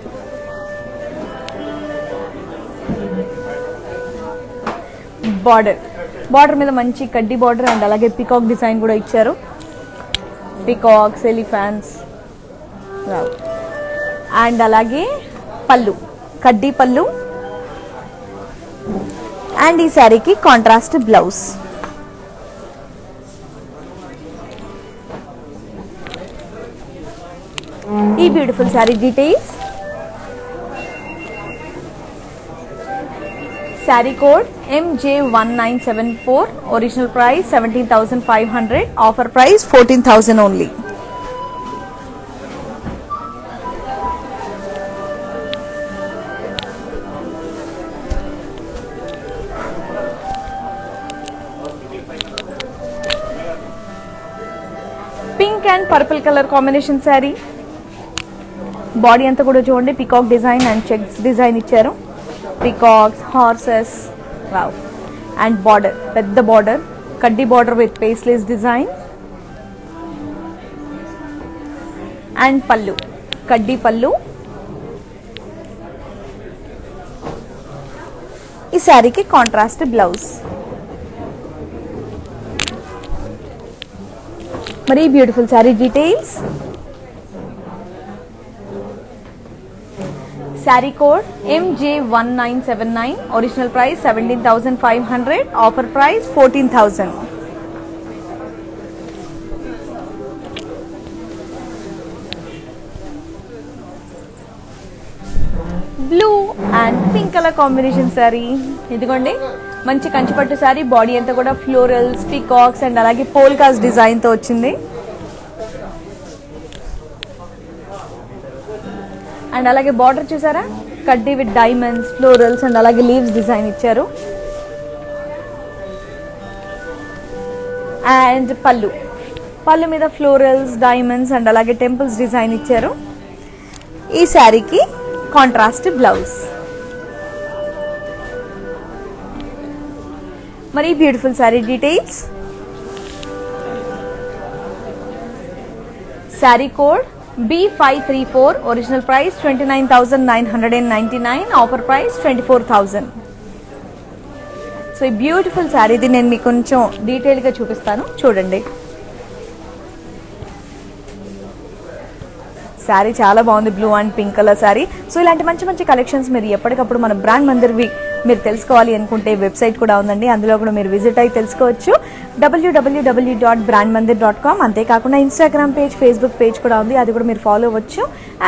బార్డర్ మీద మంచి కడ్డీ బార్డర్ అండ్ అలాగే పికాక్ డిజైన్ కూడా ఇచ్చారు. పికాక్స్, ఎలిఫాంట్స్ అండ్ అలాగే కడ్డీ పళ్ళు. అండ్ ఈ శారీకి కాంట్రాస్ట్ బ్లౌజ్. ఈ beautiful sari details. Sari code MJ1974, original price 17,500, offer price 14,000 only. Pink and purple colour combination sari. Body అంతా కూడా చూడండి peacock design and checks design ఇచ్చారు. Peacocks, horses, wow. అండ్ పెద్ద బార్డర్ కడ్డీ border with paisleys design. And కడ్డీ పళ్ళు. ఈ శారీకి కాంట్రాస్ట్ బ్లౌజ్. మరి beautiful sari details. Sari code MJ1979, original price 17,500, offer price 14,000. Blue and pink colour combination sari. ఇదిగోండి మంచి కంచిపట్టు శారీ, బాడీ అంతా కూడా ఫ్లోరల్స్, పీకాక్స్ అండ్ అలాగే పోల్కాస్ డిజైన్ తో వచ్చింది. అండ్ అలాగే బార్డర్ చూసారా, కడ్డీ విత్ డైమండ్స్, ఫ్లోరల్స్ అండ్ అలాగే లీవ్స్ డిజైన్ ఇచ్చారు. అండ్ పళ్ళు మీద ఫ్లోరల్స్, డైమండ్స్ అండ్ అలాగే టెంపుల్స్ డిజైన్ ఇచ్చారు. ఈ శారీకి కాంట్రాస్ట్ బ్లౌజ్. మరి beautiful sari details. Sari code B534, original price 29,999, offer price 24,000. So ఈ బ్యూటిఫుల్ శారీది నేను మీకు కొంచెం డీటెయిల్గా చూపిస్తాను, చూడండి. శారీ చాలా బాగుంది, blue and pink colour sari. So ఇలాంటి మంచి మంచి కలెక్షన్స్ మీరు ఎప్పటికప్పుడు మన బ్రాండ్ మందిర్వి మీరు తెలుసుకోవాలి అనుకుంటే వెబ్సైట్ కూడా ఉందండి, అందులో కూడా మీరు విజిట్ అయ్యి తెలుసుకోవచ్చు, www.brandmandir.com. అంతేకాకుండా ఇన్స్టాగ్రామ్ పేజ్, ఫేస్బుక్ పేజ్ కూడా ఉంది, అది కూడా మీరు ఫాలో అవ్వచ్చు.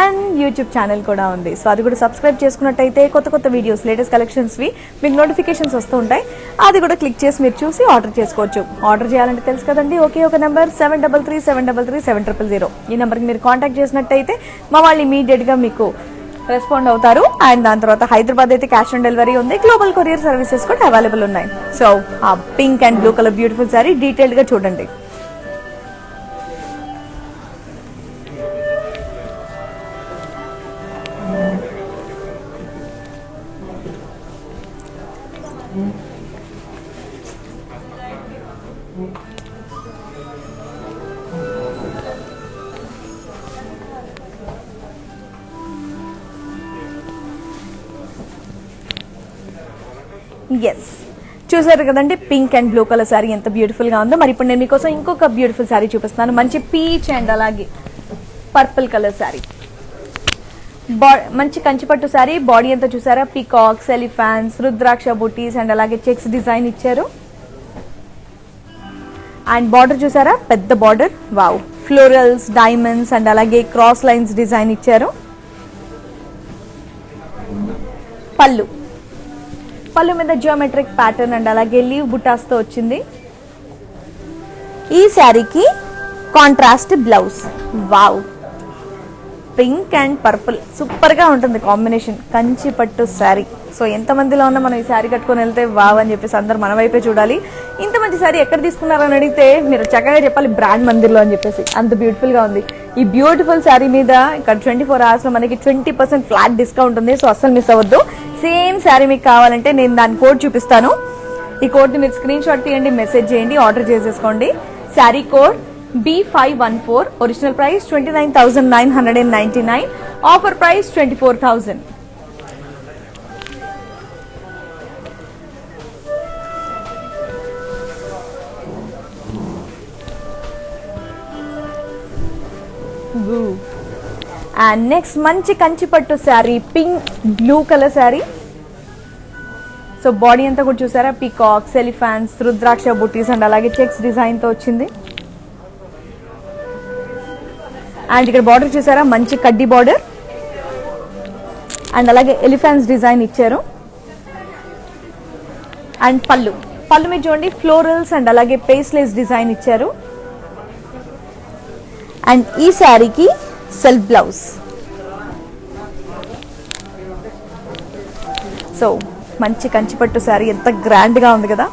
అండ్ యూట్యూబ్ ఛానల్ కూడా ఉంది. సో అది కూడా సబ్స్క్రైబ్ చేసుకున్నట్టయితే కొత్త కొత్త వీడియోస్, లేటెస్ట్ కలెక్షన్స్వి మీకు నోటిఫికేషన్స్ వస్తూ ఉంటాయి. అది కూడా క్లిక్ చేసి మీరు చూసి ఆర్డర్ చేసుకోవచ్చు. ఆర్డర్ చేయాలంటే తెలుసు కదండి, ఒకే ఒక నెంబర్ 7337337000. ఈ నెంబర్కి మీరు కాంటాక్ట్ చేసినట్టయితే మా వాళ్ళు ఇమీడియట్గా మీకు రెస్పాండ్ అవుతారు. అండ్ దాని తర్వాత హైదరాబాద్ అయితే క్యాష్ ఆన్ డెలివరీ ఉంది, గ్లోబల్ కొరియర్ సర్వీసెస్ కూడా అవైలబుల్ ఉన్నాయి. సో ఆ pink and blue colour beautiful sari detailed గా చూడండి. ఎస్, చూసారు కదండి pink and blue colour sari ఎంత బ్యూటిఫుల్ గా ఉందో. మరి ఇప్పుడు నేను మీకోసం ఇంకొక బ్యూటిఫుల్ శారీ చూపిస్తున్నాను, మంచి పీచ్ అండ్ అలాగే పర్పుల్ కలర్ శారీ. మంచి కంచిపట్టు శారీ, బాడీ అంతా చూసారా, పీకాక్స్, ఎలిఫాంట్స్, రుద్రాక్ష బూటీస్ అండ్ అలాగే చెక్స్ డిజైన్ ఇచ్చారు. అండ్ బార్డర్ చూసారా, పెద్ద border, wow, florals, diamonds and అలాగే క్రాస్ లైన్స్ డిజైన్ ఇచ్చారు. పళ్ళు మీద జియోమెట్రిక్ ప్యాటర్న్ అండ్ అలాగే లీవ్ బుటాస్ తో వచ్చింది. ఈ శారీకి contrast blouse. Wow, pink and purple super గా ఉంటుంది కాంబినేషన్, కంచి పట్టు శారీ. సో ఎంత మందిలో ఉన్నా మనం ఈ శారీ కట్టుకొని వెళ్తే వావ్ అని చెప్పేసి అందరు మన వైపే చూడాలి. ఇంత మంచి శారీ ఎక్కడ తీసుకున్నారని అడిగితే మీరు చక్కగా చెప్పాలి బ్రాండ్ మందిర్లో అని చెప్పేసి, అంత బ్యూటిఫుల్ గా ఉంది. ఈ బ్యూటిఫుల్ శారీ మీద ఇక్కడ 24 hours లో మనకి 20% ఫ్లాట్ డిస్కౌంట్ ఉంది. సో అస్సలు మిస్ అవ్వద్దు. సేమ్ శారీ మీకు కావాలంటే నేను దాని కోడ్ చూపిస్తాను, ఈ కోడ్ ని మీరు స్క్రీన్ షాట్ తీయండి, మెసేజ్ చేయండి, ఆర్డర్ చేసేసుకోండి. Sari code B514, original price 29,999, offer price 24,000. And next మంచి కంచిపట్టు sari, pink blue colour sari. So body అంతా కూడా చూసారా, పీకాక్స్, ఎలిఫాంట్స్, రుద్రాక్ష బూటీస్ అండ్ అలాగే చెక్స్ డిజైన్ తో వచ్చింది. అండ్ ఇక్కడ బార్డర్ చూసారా, మంచి కడ్డీ బార్డర్ అండ్ అలాగే ఎలిఫాంట్స్ డిజైన్ ఇచ్చారు. అండ్ పళ్ళు మీద చూడండి, ఫ్లోరల్స్ అండ్ అలాగే పేస్లేస్ డిజైన్ ఇచ్చారు. అండ్ ఈ శారీకి సెల్ఫ్ బ్లౌజ్. సో మంచి కంచిపట్టు శారీ ఎంత గ్రాండ్ గా ఉంది కదా.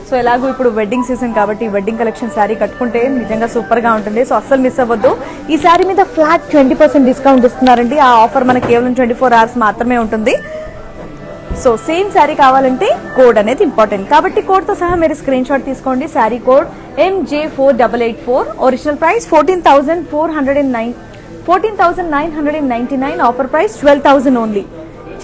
సో ఎలాగో ఇప్పుడు వెడ్డింగ్ సీజన్ కాబట్టి వెడ్డింగ్ కలెక్షన్ శారీ కట్టుకుంటే నిజంగా సూపర్ గా ఉంటుంది. సో అస్సలు మిస్ అవ్వద్దు. ఈ శారీ మీద ఫ్లాట్ 20% డిస్కౌంట్ ఇస్తున్నారండి. ఆ ఆఫర్ మనకి కేవలం 24 hours మాత్రమే ఉంటుంది. సో సేమ్ శారీ కావాలంటే కోడ్ అనేది ఇంపార్టెంట్ కాబట్టి కోడ్ తో సహా మీరు స్క్రీన్ షాట్ తీసుకోండి. Sari code MJ4884, original price 14,999, offer price 12,000 only.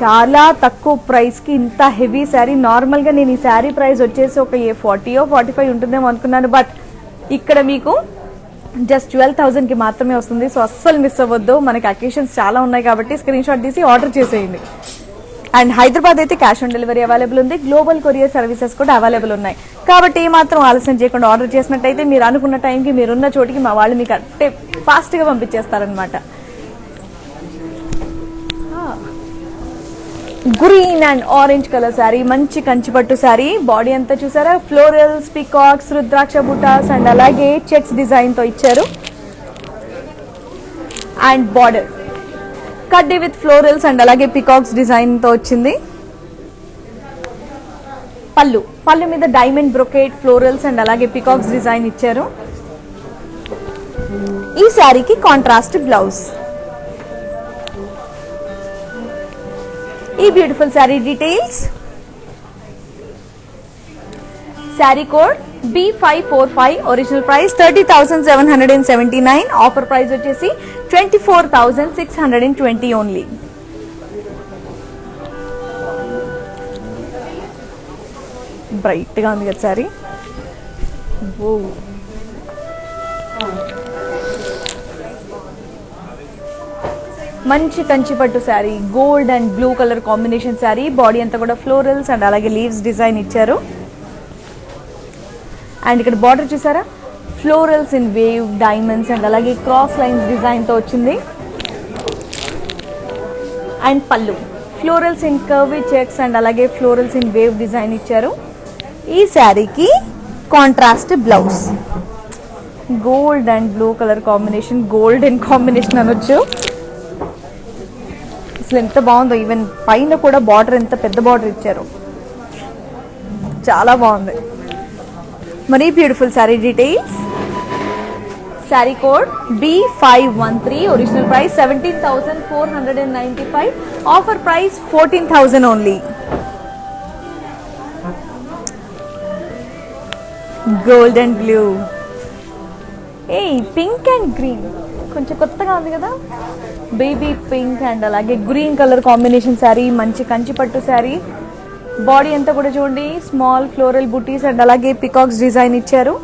చాలా తక్కువ ప్రైస్ కి ఇంత హెవీ శారీ. నార్మల్ గా నేను ఈ శారీ ప్రైస్ వచ్చేసి ఒక 40 or 45 ఉంటుందేమో అనుకున్నాను, బట్ ఇక్కడ మీకు జస్ట్ 12,000కి మాత్రమే వస్తుంది. సో అస్సలు మిస్ అవ్వద్దు. మనకి అకేషన్స్ చాలా ఉన్నాయి కాబట్టి స్క్రీన్ షాట్ తీసి ఆర్డర్ చేసేయండి. అండ్ హైదరాబాద్ అయితే క్యాష్ ఆన్ డెలివరీ అవైలబుల్ ఉంది. గ్లోబల్ కొరియర్ సర్వీసెస్ కూడా అవైలబుల్ ఉన్నాయి. కాబట్టి ఏమాత్రం ఆలస్యం చేయకుండా ఆర్డర్ చేసినట్టయితే మీరు అనుకున్న టైంకి మీరున్న చోటికి మా వాళ్ళు మీకు అంటే ఫాస్ట్గా పంపించేస్తారనమాట. Green and orange colour sari, మంచి కంచిపట్టు శారీ. బాడీ అంతా చూసారా, ఫ్లోరల్స్, పికాక్స్, రుద్రాక్ష బుటాస్ అండ్ అలాగే చెక్స్ డిజైన్ తో ఇచ్చారు. అండ్ బార్డర్ కడ్డీ విత్ ఫ్లోరల్స్ అండ్ అలాగే పికాక్స్ డిజైన్ తో వచ్చింది. పళ్ళు మీద డైమండ్ బ్రొకేట్, ఫ్లోరల్స్ అండ్ అలాగే పికాక్స్ డిజైన్ ఇచ్చారు. ఈ శారీకి కాంట్రాస్ట్ బ్లౌజ్. ఈ beautiful sari details. Sari code B545, original price 30,779, offer price వచ్చేసి 24,620 ఓన్లీ. బ్రైట్ గా ఉంది కదా శారీ. మంచి కంచిపట్టు sari, gold and blue colour combination sari. Body అంతా కూడా ఫ్లోరల్స్ అండ్ అలాగే లీవ్స్ డిజైన్ ఇచ్చారు. అండ్ ఇక్కడ బార్డర్ చూసారా, florals in wave, diamonds and అలాగే క్రాస్ లైన్స్ డిజైన్ తో వచ్చింది. అండ్ పళ్ళు florals in curvy checks and అలాగే ఫ్లోరల్స్ ఇన్ వేవ్ డిజైన్ ఇచ్చారు. ఈ శారీకి contrast blouse. Gold and blue colour combination, golden combination అనొచ్చు. అసలు ఎంత బాగుందో. ఈవెన్ పైన కూడా బార్డర్ ఎంత పెద్ద బార్డర్ ఇచ్చారు, చాలా బాగుంది. మరి beautiful sari details. Sari code B513, original price 17,495, offer price 14,000 only. Gold and blue, pink and green కొంచెం కొత్తగా ఉంది కదా. బేబీ పింక్ అండ్ అలాగే గ్రీన్ కలర్ కాంబినేషన్ శారీ, మంచి కంచిపట్టు శారీ. బాడీ అంతా కూడా చూడండి, స్మాల్ ఫ్లోరల్ బుటీస్ అండ్ అలాగే పికాక్స్ డిజైన్ ఇచ్చారు.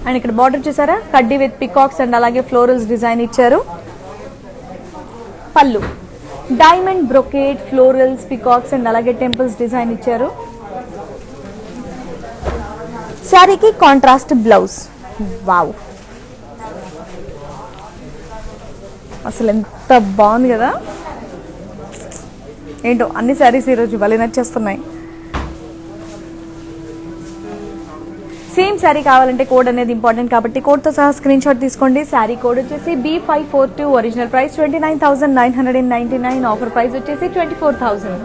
అండ్ ఇక్కడ బార్డర్ చూసారా, కడ్డీ విత్ పికాక్స్ అండ్ అలాగే ఫ్లోరల్స్ డిజైన్ ఇచ్చారు. పళ్ళు diamond brocade, florals, peacocks and అలాగే టెంపుల్స్ డిజైన్ ఇచ్చారు. శారీకి కాంట్రాస్ట్ బ్లౌజ్. వావ్, అసలు ఎంత బాగుంది కదా. ఏంటో అన్ని శారీస్ ఈరోజు భలే నచ్చేస్తున్నాయి. సేమ్ శారీ కావాలంటే కోడ్ అనేది ఇంపార్టెంట్ కాబట్టి కోడ్తో సహా స్క్రీన్ షాట్ తీసుకోండి. శారీ కోడ్ వచ్చేసి B542, original price 29,999, offer price వచ్చేసి 24,000.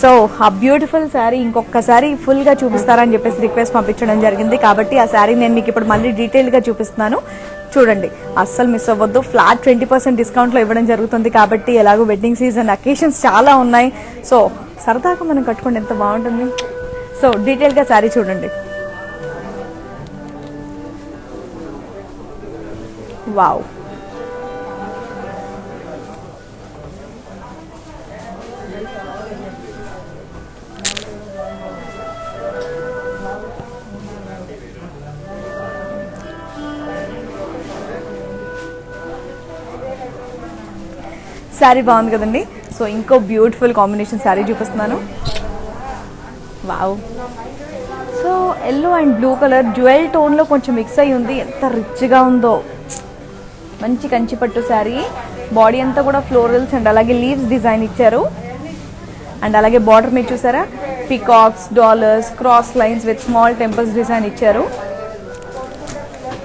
సో ఆ బ్యూటిఫుల్ శారీ ఇంకొకసారి ఫుల్గా చూపిస్తారని చెప్పేసి రిక్వెస్ట్ పంపించడం జరిగింది. కాబట్టి ఆ శారీ నేను మీకు ఇప్పుడు మళ్ళీ డీటెయిల్గా చూపిస్తున్నాను. చూడండి, అస్సలు మిస్ అవ్వద్దు. ఫ్లాట్ 20% డిస్కౌంట్లో ఇవ్వడం జరుగుతుంది. కాబట్టి ఎలాగో వెడ్డింగ్ సీజన్, అకేషన్స్ చాలా ఉన్నాయి. సో సరదాగా మనం కట్టుకోండి, ఎంత బాగుంటుంది. సో డీటెయిల్గా శారీ చూడండి. వావ్, శారీ బాగుంది కదండి. సో ఇంకో బ్యూటిఫుల్ కాంబినేషన్ శారీ చూపిస్తున్నాను. Wow, so yellow and blue colour jewel టోన్లో కొంచెం మిక్స్ అయ్యి ఉంది. ఎంత రిచ్గా ఉందో. మంచి కంచిపట్టు శారీ. బాడీ అంతా కూడా ఫ్లోరల్స్ అండ్ అలాగే లీవ్స్ డిజైన్ ఇచ్చారు. అండ్ అలాగే బార్డర్ మీరు చూసారా, peacocks, dollars, cross lines with small temples design ఇచ్చారు.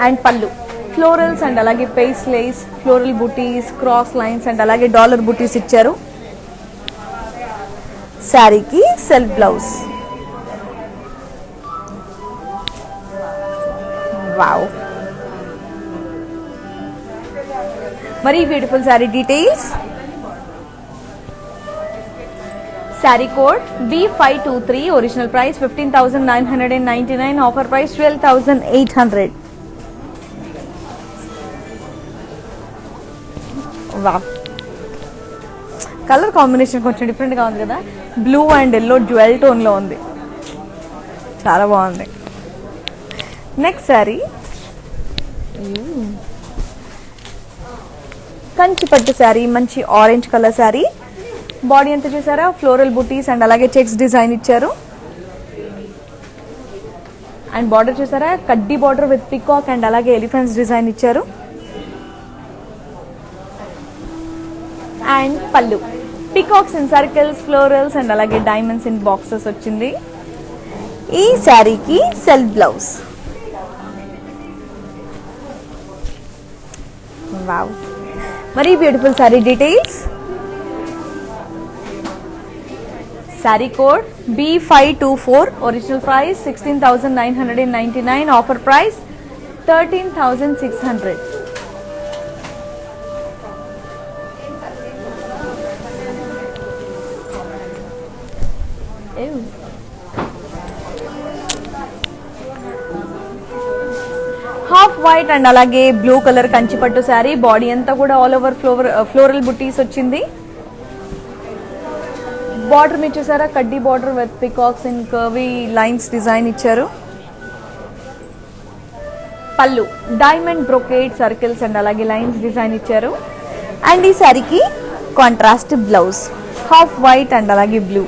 అండ్ పళ్ళు ఫ్లోరల్స్ అండ్ అలాగే పేస్లేస్, floral buttis, cross lines and అలాగే డాలర్ బుటీస్ ఇచ్చారు. శారీకి సెల్ఫ్ బ్లౌజ్. వావ్, మరి beautiful sari details. Sari code B523, original price 15,999, offer price 12,800. Colour combination కొంచెం డిఫరెంట్గా ఉంది కదా, బ్లూ అండ్ ఎల్లో జ్యువెల్ టోన్లో ఉంది, చాలా బాగుంది. నెక్స్ట్ శారీ కంచి పట్టు శారీ, మంచి ఆరెంజ్ కలర్ శారీ. బాడీ అంతా చూసారా ఫ్లోరల్ బుటీస్ అండ్ అలాగే చెక్స్ డిజైన్ ఇచ్చారు. అండ్ బార్డర్ చూసారా కడ్డీ బార్డర్ విత్ పికాక్ అండ్ అలాగే ఎలిఫెంట్స్ డిజైన్ ఇచ్చారు. అండ్ పళ్ళు peacocks in circles, florals and అలాగే డైమండ్స్ ఇన్ బాక్సెస్ వచ్చింది. ఈ శారీకి సెల్ఫ్ బ్లౌజ్. వావ్, మరి beautiful sari details. Sari code B524, original price 16,999, offer price 13,600. Half white and అలాగే బ్లూ కలర్ కంచి పట్టు శారీ. బాడీ అంతా కూడా ఆల్ ఓవర్ ఫ్లోరల్ బుటీస్ వచ్చింది. బార్డర్ మీరు చూసారా కడ్డీ border with peacocks in curvy lines design ఇచ్చారు. పళ్ళు డైమండ్ బ్రొకేడ్ సర్కిల్స్ అండ్ అలాగే లైన్స్ డిజైన్ ఇచ్చారు. అండ్ ఈ శారీకి contrast blouse, half white and అలాగే బ్లూ.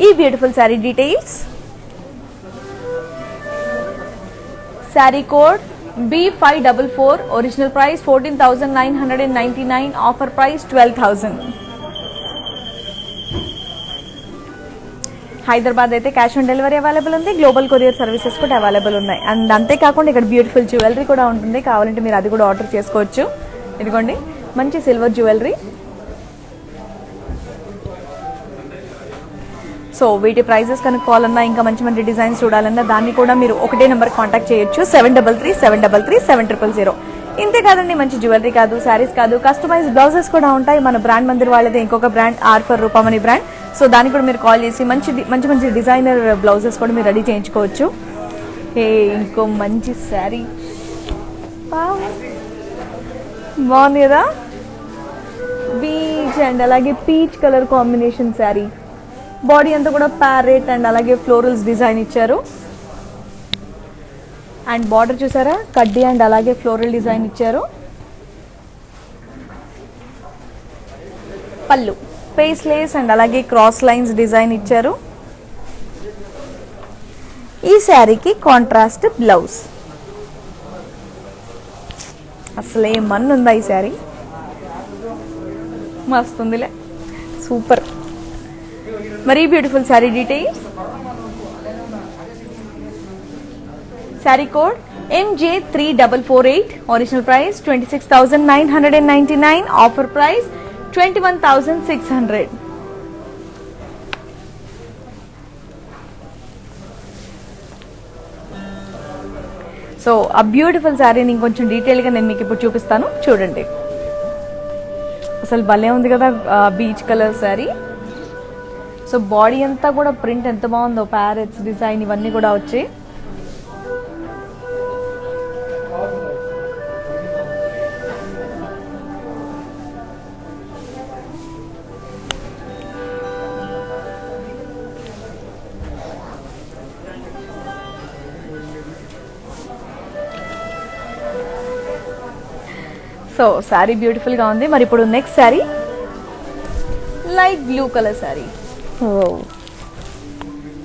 ఈ beautiful sari details. Sari code B544, original price 14,999, offer price 12,000. Hyderabad అయితే క్యాష్ ఆన్ డెలివరీ అవైలబుల్ ఉంది, గ్లోబల్ కొరియర్ సర్వీసెస్ కూడా అవైలబుల్ ఉన్నాయి. అండ్ అంతేకాకుండా ఇక్కడ బ్యూటిఫుల్ జ్యువెలరీ కూడా ఉంటుంది, కావాలంటే మీరు అది కూడా ఆర్డర్ చేసుకోవచ్చు. ఇదిగోండి మంచి సిల్వర్ జ్యువెలరీ. సో వీటి ప్రైజెస్ కనుక్కోవాలన్నా ఇంకా మంచి మంచి డిజైన్స్ చూడాలన్నా దాన్ని కూడా మీరు ఒకటే నెంబర్ కాంటాక్ట్ చేయొచ్చు, 7337337000. ఇంతే కాదండి, మంచి జ్యువెలరీ కాదు, శారీస్ కాదు, కస్టమైజ్ బ్లౌజెస్ కూడా ఉంటాయి. మన బ్రాండ్ మందిర్ వాళ్ళదే ఇంకొక brand R4 Rupamani brand. So దానికి కూడా మీరు కాల్ చేసి మంచి మంచి డిజైనర్ బ్లౌజెస్ కూడా మీరు రెడీ చేయించుకోవచ్చు. ఇంకో మంచి శారీ బాగుంది కదా, బీచ్ అండ్ అలాగే peach colour combination sari. Body అంతా కూడా ప్యారెట్ అండ్ అలాగే ఫ్లోరల్స్ డిజైన్ ఇచ్చారు. అండ్ బార్డర్ చూసారా కడ్డీ అండ్ అలాగే ఫ్లోరల్ డిజైన్ ఇచ్చారు. పళ్ళు పేస్లేస్ అండ్ అలాగే క్రాస్ లైన్స్ డిజైన్ ఇచ్చారు. ఈ శారీకి కాంట్రాస్ట్ బ్లౌజ్. అసలే మన్నుందా ఈ శారీ, మస్తుందిలే, సూపర్. మరి beautiful sari details. Sari code MJ3448, original price 26,999, offer price 21,600. So ఆ బ్యూటిఫుల్ శారీని ఇంకొంచెం డీటెయిల్గా నేను మీకు ఇప్పుడు చూపిస్తాను, చూడండి. అసలు భలే ఉంది కదా beach colour sari. So body అంతా కూడా ప్రింట్ ఎంత బాగుందో, ప్యారెట్స్ డిజైన్ ఇవన్నీ కూడా వచ్చాయి. సో శారీ బ్యూటిఫుల్ గా ఉంది. మరి ఇప్పుడు next sari light blue colour sari.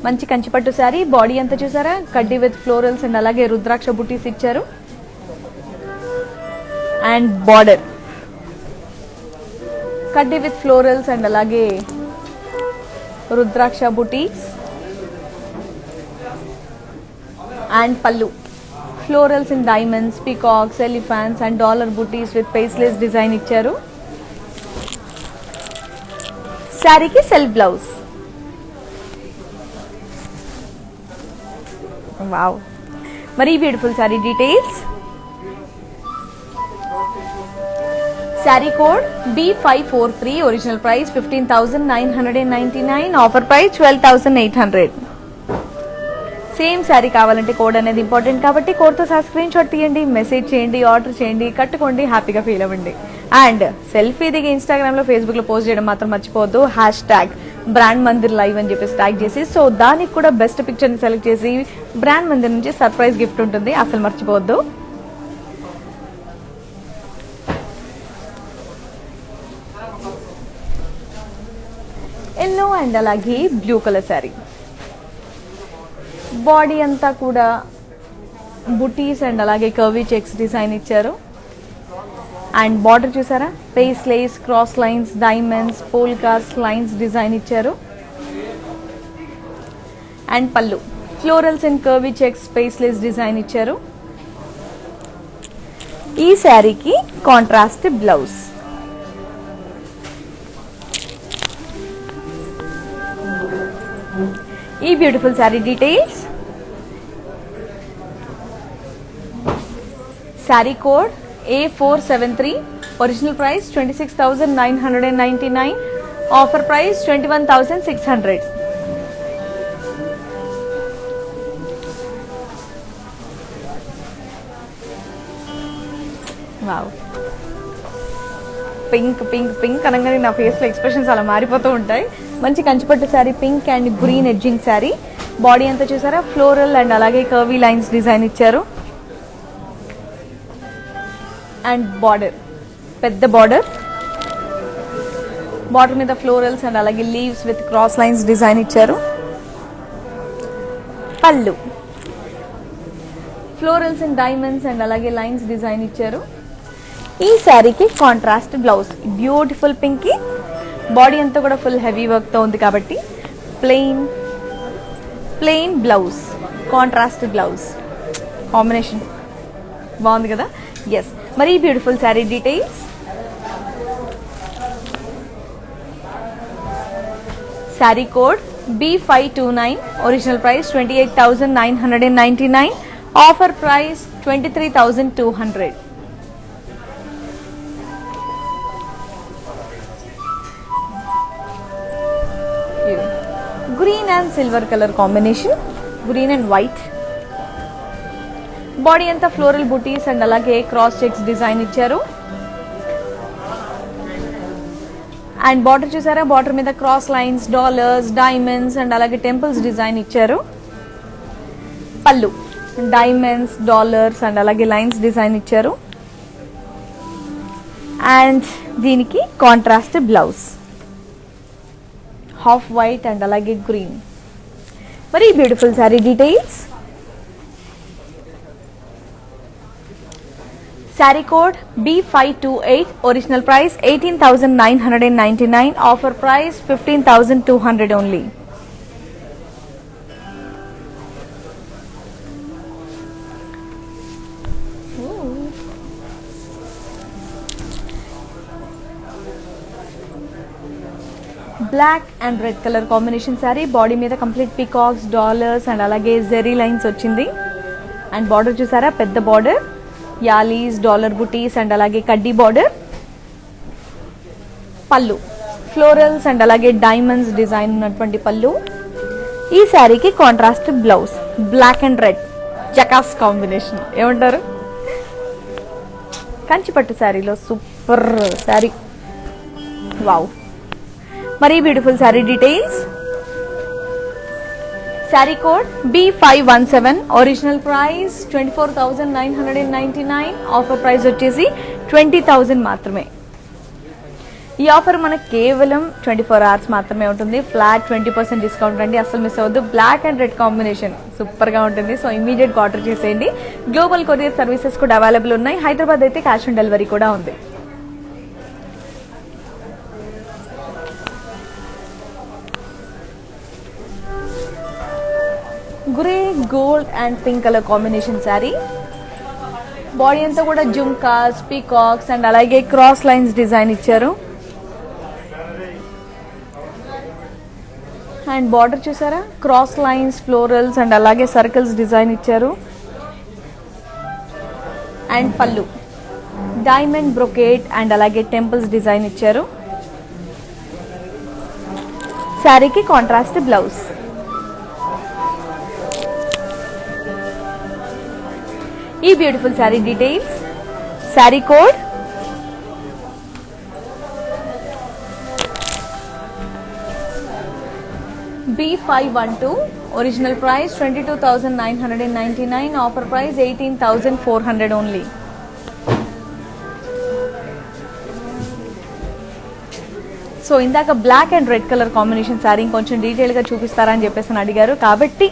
మంచి కంచిపట్టు శారీ. బాడీ అంతా చూసారా కడ్డీ విత్ ఫ్లోరల్స్ అండ్ అలాగే రుద్రాక్ష బుటీస్ ఇచ్చారు. అండ్ బార్డర్ కడ్డీ విత్ ఫ్లోరల్స్ అండ్ అలాగే రుద్రాక్ష బుటీస్. అండ్ పళ్ళు florals in diamonds, peacocks, elephants and dollar buttis with పేస్లెస్ design ఇచ్చారు. శారీకి సెల్ఫ్ బ్లౌజ్. వావ్, మరి beautiful sari details. Sari code B543, original price 15,999, offer price 12,800. Same sari కావాలంటే code అనేది ఇంపార్టెంట్ కాబట్టి కోడ్తో సహా స్క్రీన్ షాట్ తీయండి, మెసేజ్ చేయండి, ఆర్డర్ చేయండి, కట్టుకోండి, హ్యాపీగా ఫీల్ అవ్వండి. అండ్ సెల్ఫీ దిగి ఇన్స్టాగ్రామ్లో ఫేస్బుక్లో పోస్ట్ చేయడం మాత్రం మర్చిపోవద్దు. హ్యాష్ బ్రాండ్ మందిర్ లైవ్ అని చెప్పేసి ట్యాగ్ చేసి, సో దానికి కూడా బెస్ట్ పిక్చర్ని సెలెక్ట్ చేసి బ్రాండ్ మందిర్ నుంచి సర్ప్రైజ్ గిఫ్ట్ ఉంటుంది, అసలు మర్చిపోవద్దు. ఎల్లో అండ్ అలాగే బ్లూ కలర్ శారీ, బాడీ అంతా కూడా బుటీస్ అండ్ అలాగే కర్వీ చెక్స్ డిజైన్ ఇచ్చారు. అండ్ బార్డర్ చూసారా, paisleys, cross lines, diamonds, polkas lines design ఇచ్చారు. అండ్ పళ్ళు florals and curvy checks, paisleys design ఇచ్చారు. ఈ శారీకి కాంట్రాస్ట్ బ్లౌజ్. ఈ beautiful sari details, sari code A473, original price 26,999, offer price 21,600. Wow, pink pink pink అనగానే నా ఫేస్లో ఎక్స్ప్రెషన్స్ అలా మారిపోతూ ఉంటాయి. మంచి కంచిపట్టు sari, pink and green edging sari. Body అంతా చూసారా, ఫ్లోరల్ అండ్ అలాగే కర్వీ లైన్స్ డిజైన్ ఇచ్చారు. అండ్ బార్డర్ పెద్ద బార్డర్ మీద ఫ్లోరల్స్ అండ్ అలాగే leaves with cross lines design ఇచ్చారు. పళ్ళు ఫ్లోరల్స్ అండ్ డైమండ్స్ అండ్ అలాగే లైన్స్ డిజైన్ ఇచ్చారు. ఈ శారీకి contrast blouse, beautiful pink. Body అంతా కూడా ఫుల్ హెవీ వర్క్తో ఉంది కాబట్టి plain blouse, contrast blouse combination బాగుంది కదా. ఎస్, మరి beautiful sari details, sari code B529, original price 28,999, offer price 23,200. Green and silver colour combination, green and white. Body అంతా ఫ్లోరల్ బుటీస్ అండ్ అలాగే క్రాస్ చెక్స్ డిజైన్ ఇచ్చారు. అండ్ బార్డర్ చూసారా, బార్డర్ మీద cross lines, dollars, diamonds and అలాగే temples design ఇచ్చారు. పళ్ళు diamonds, dollars and అలాగే లైన్స్ డిజైన్ ఇచ్చారు. అండ్ దీనికి contrast blouse, half white and అలాగే గ్రీన్. మరి beautiful sari details, sari code B528, original price 18,999, offer price 15,200 only. Black and red colour combination sari, body మీద complete peacocks, dollars and అలాగే zari lines వచ్చింది. And border చూసారా, పెద్ద border, యాలీస్, డాలర్ బుటీస్ అండ్ అలాగే కడ్డీ బార్డర్. పళ్ళు ఫ్లోరల్స్ అండ్ అలాగే డైమండ్స్ డిజైన్ ఉన్నటువంటి పళ్ళు. ఈ శారీకి contrast blouse, black and red జకాస్ కాంబినేషన్, ఏమంటారు? కంచిపట్టు శారీలో సూపర్ శారీ, వావ్. మరి beautiful sari details, sari code B517, original price 24,999, offer price వచ్చేసి 20,000 మాత్రమే. ఈ ఆఫర్ మనకు కేవలం 24 hours మాత్రమే ఉంటుంది. ఫ్లాట్ 20% డిస్కౌంట్ అండి, అసలు మిస్ అవ్వద్దు. బ్లాక్ అండ్ రెడ్ కాంబినేషన్ సూపర్గా ఉంటుంది. సో ఇమీడియట్గా ఆర్డర్ చేసేయండి. గ్లోబల్ కొరియర్ సర్వీసెస్ కూడా అవైలబుల్ ఉన్నాయి. హైదరాబాద్ అయితే క్యాష్ ఆన్ డెలివరీ కూడా ఉంది. Grey, gold and pink colour combination sari. Body అంతా కూడా జుమ్కాస్, పీకాక్స్ అండ్ అలాగే క్రాస్ లైన్స్ డిజైన్ ఇచ్చారు. అండ్ బార్డర్ చూసారా, క్రాస్ లైన్స్, ఫ్లోరల్స్ అండ్ అలాగే సర్కిల్స్ డిజైన్ ఇచ్చారు. అండ్ పళ్ళు డైమండ్ బ్రొకేట్ అండ్ అలాగే టెంపుల్స్ డిజైన్ ఇచ్చారు. శారీకి కాంట్రాస్ట్ బ్లౌజ్. ఈ beautiful sari details, sari code B512, original price 22,999, offer price 18,400 only. So ఇందాక black and red colour combination sari కొంచెం డీటెయిల్గా చూపిస్తారా అని చెప్పేసి అడిగారు, కాబట్టి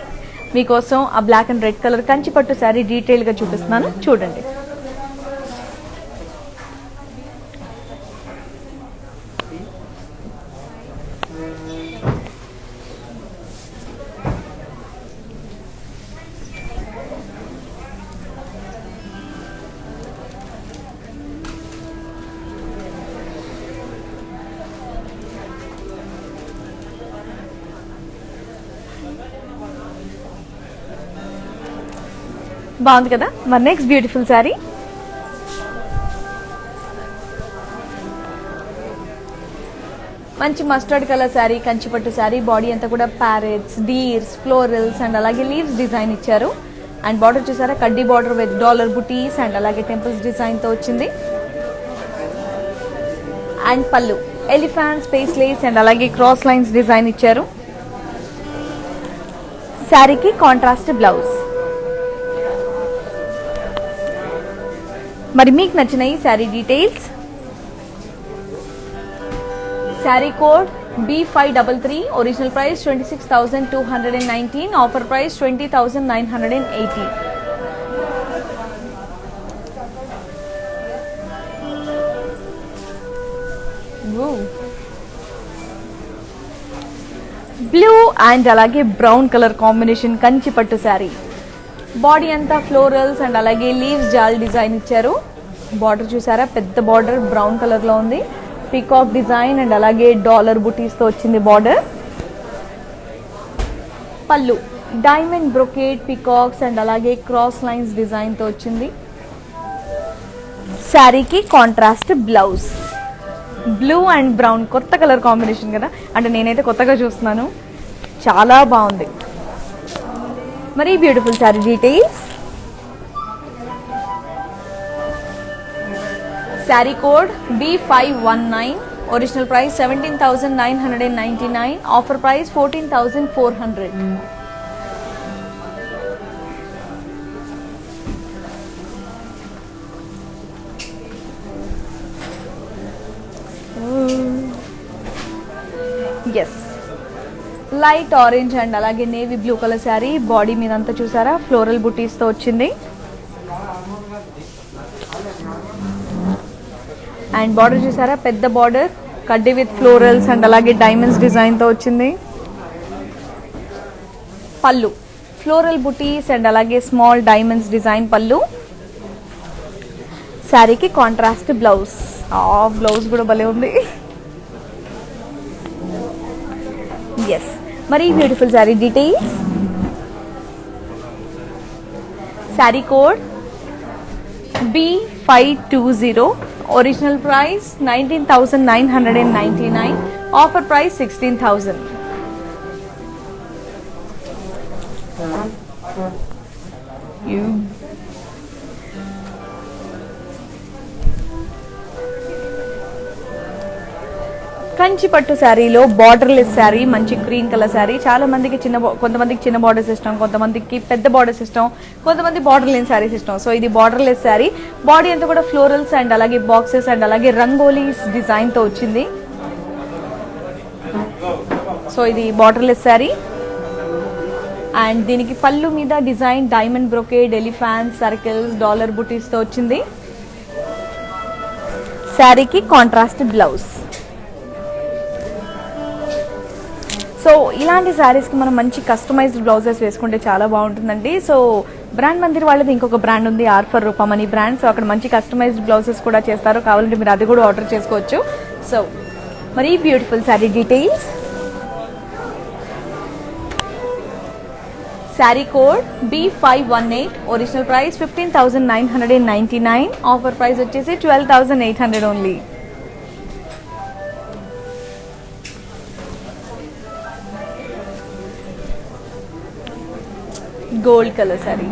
మీకోసం ఆ బ్లాక్ అండ్ రెడ్ కలర్ కంచిపట్టు శారీ డీటెయిల్గా చూపిస్తున్నాను, చూడండి. బాగుంది కదా. మరి నెక్స్ట్ బ్యూటిఫుల్ శారీ, మంచి మస్టర్డ్ కలర్ శారీ, కంచిపట్టు శారీ. బాడీ అంతా కూడా ప్యారెట్స్, డీర్స్, ఫ్లోరల్స్ అండ్ అలాగే లీవ్స్ డిజైన్ ఇచ్చారు. అండ్ బార్డర్ చూసారా, కడ్డీ బార్డర్ విత్ డాలర్ బుటీస్ అండ్ అలాగే టెంపుల్స్ డిజైన్ తో వచ్చింది. అండ్ పళ్ళు ఎలిఫెంట్, స్పేస్ లేస్ అండ్ అలాగే క్రాస్ లైన్స్ డిజైన్ ఇచ్చారు. శారీకి కాంట్రాస్ట్ బ్లౌజ్. మరి మీకు నచ్చిన ఈ sari details, sari code B533, original price 26,219, offer price 20,980. Blue and అలాగే బ్రౌన్ కలర్ కాంబినేషన్ కంచిపట్టు శారీ. బాడీ అంతా ఫ్లోరల్స్ అండ్ అలాగే లీవ్స్ జాల్ డిజైన్ ఇచ్చారు. బార్డర్ చూసారా, పెద్ద బార్డర్ బ్రౌన్ కలర్ లో ఉంది. పీకాక్ డిజైన్ అండ్ అలాగే డాలర్ బుటీస్ తో వచ్చింది బార్డర్. పళ్ళు డైమండ్ బ్రొకేడ్, పీకాక్స్ అండ్ అలాగే క్రాస్ లైన్స్ డిజైన్ తో వచ్చింది. శారీకి contrast blouse. Blue and brown కొత్త కలర్ కాంబినేషన్ కదా, అంటే నేనైతే కొత్తగా చూస్తున్నాను, చాలా బాగుంది. మరి beautiful sari details, sari code B519, original price 17,999, offer price 14,400. Yes, light orange and అలాగే navy blue colour sari. Body మీద అంతా చూసారా ఫ్లోరల్ బుటీస్ తో వచ్చింది. అండ్ బార్డర్ చూసారా, పెద్ద బార్డర్ కడ్డీ విత్ ఫ్లోరల్స్ అండ్ అలాగే డైమండ్స్ డిజైన్ తో వచ్చింది. పళ్ళు ఫ్లోరల్ బుటీస్ అండ్ అలాగే స్మాల్ డైమండ్స్ డిజైన్ పళ్ళు. శారీకి కాంట్రాస్ట్ బ్లౌజ్. బ్లౌజ్ కూడా భలే ఉంది. ఎస్, మరి beautiful sari details, sari code B520, original price 19,999, offer price 16,000. కంచిపట్టు శారీలో బార్డర్లెస్ శారీ, మంచి గ్రీన్ కలర్ శారీ. చాలా మందికి కొంతమందికి చిన్న బార్డర్స్ ఇష్టం, కొంతమందికి పెద్ద బార్డర్స్ ఇష్టం, కొంతమంది బార్డర్ లేని శారీస్ ఇష్టం. సో ఇది బార్డర్లెస్ శారీ. బాడీ అంతా కూడా ఫ్లోరల్స్ అండ్ అలాగే బాక్సెస్ అండ్ అలాగే రంగోలీస్ డిజైన్ తో వచ్చింది. సో ఇది బార్డర్లెస్ శారీ. అండ్ దీనికి పళ్ళు మీద design diamond brocade, elephant, circles, dollar బుటీస్ తో వచ్చింది. శారీకి కాంట్రాస్ట్ బ్లౌజ్. సో ఇలాంటి శారీస్కి మనం మంచి కస్టమైజ్డ్ బ్లౌజెస్ వేసుకుంటే చాలా బాగుంటుందండి. సో బ్రాండ్ మందిర్ వాళ్ళది ఇంకొక బ్రాండ్ ఉంది, ఆర్ఫర్ రూపమని బ్రాండ్. సో అక్కడ మంచి కస్టమైజ్డ్ బ్లౌజెస్ కూడా చేస్తారు, కావాలంటే మీరు అది కూడా ఆర్డర్ చేసుకోవచ్చు. సో మరి beautiful sari details, sari code B518, original price 15,999, offer price వచ్చేసి 12,800 ఓన్లీ. Gold colour sari.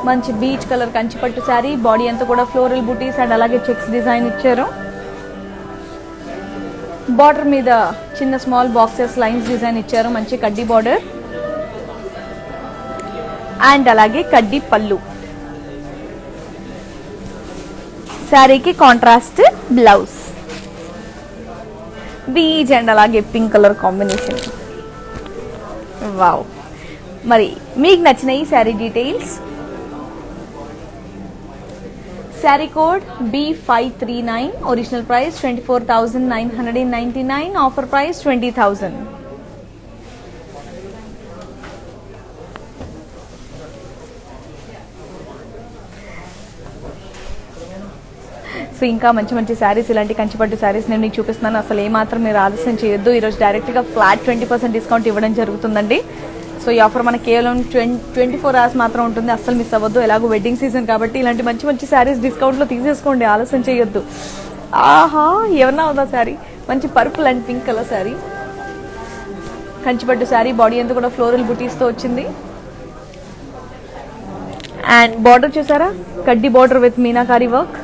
మంచి బీచ్ కలర్ కంచిపట్టు శారీ. బాడీ అంతా కూడా ఫ్లోరల్ బూటీస్ అండ్ అలాగే చెక్స్ డిజైన్ ఇచ్చారు. బార్డర్ మీద చిన్న స్మాల్ బాక్సెస్ లైన్స్ డిజైన్ ఇచ్చారు. మంచి కడ్డీ బార్డర్ అండ్ అలాగే కడ్డీ పళ్ళు. శారీకి కాంట్రాస్ట్ బ్లౌజ్. బీజ్ అండ్ అలాగే పింక్ కలర్ కాంబినేషన్. వావ్. మరి మీకు నచ్చిన ఈ sari details. Sari code B539. Original price 24,999. Offer price 20,000. So ఇంకా మంచి మంచి శారీస్, ఇలాంటి కంచిపట్టు శారీస్ నేను మీకు చూపిస్తున్నాను. అసలు ఏమాత్రం మీరు ఆలస్యం చేయొద్దు. ఈరోజు డైరెక్ట్గా ఫ్లాట్ 20% డిస్కౌంట్ ఇవ్వడం జరుగుతుందండి. సో ఈ ఆఫర్ మనకి కేవలం 24 hours మాత్రం ఉంటుంది. అస్సలు మిస్ అవ్వద్దు. ఎలాగో వెడ్డింగ్ సీజన్ కాబట్టి ఇలాంటి మంచి మంచి శారీస్ డిస్కౌంట్లో తీసేసుకోండి. ఆలస్యం చేయొద్దు. ఆహా, ఏమన్నా ఉందా శారీ? మంచి purple and pink colour sari, కంచిపట్టు శారీ. బాడీ అంతా కూడా ఫ్లోరల్ బుటీస్తో వచ్చింది. అండ్ బార్డర్ చూసారా, కడ్డీ బార్డర్ విత్ మీనాకారి వర్క్.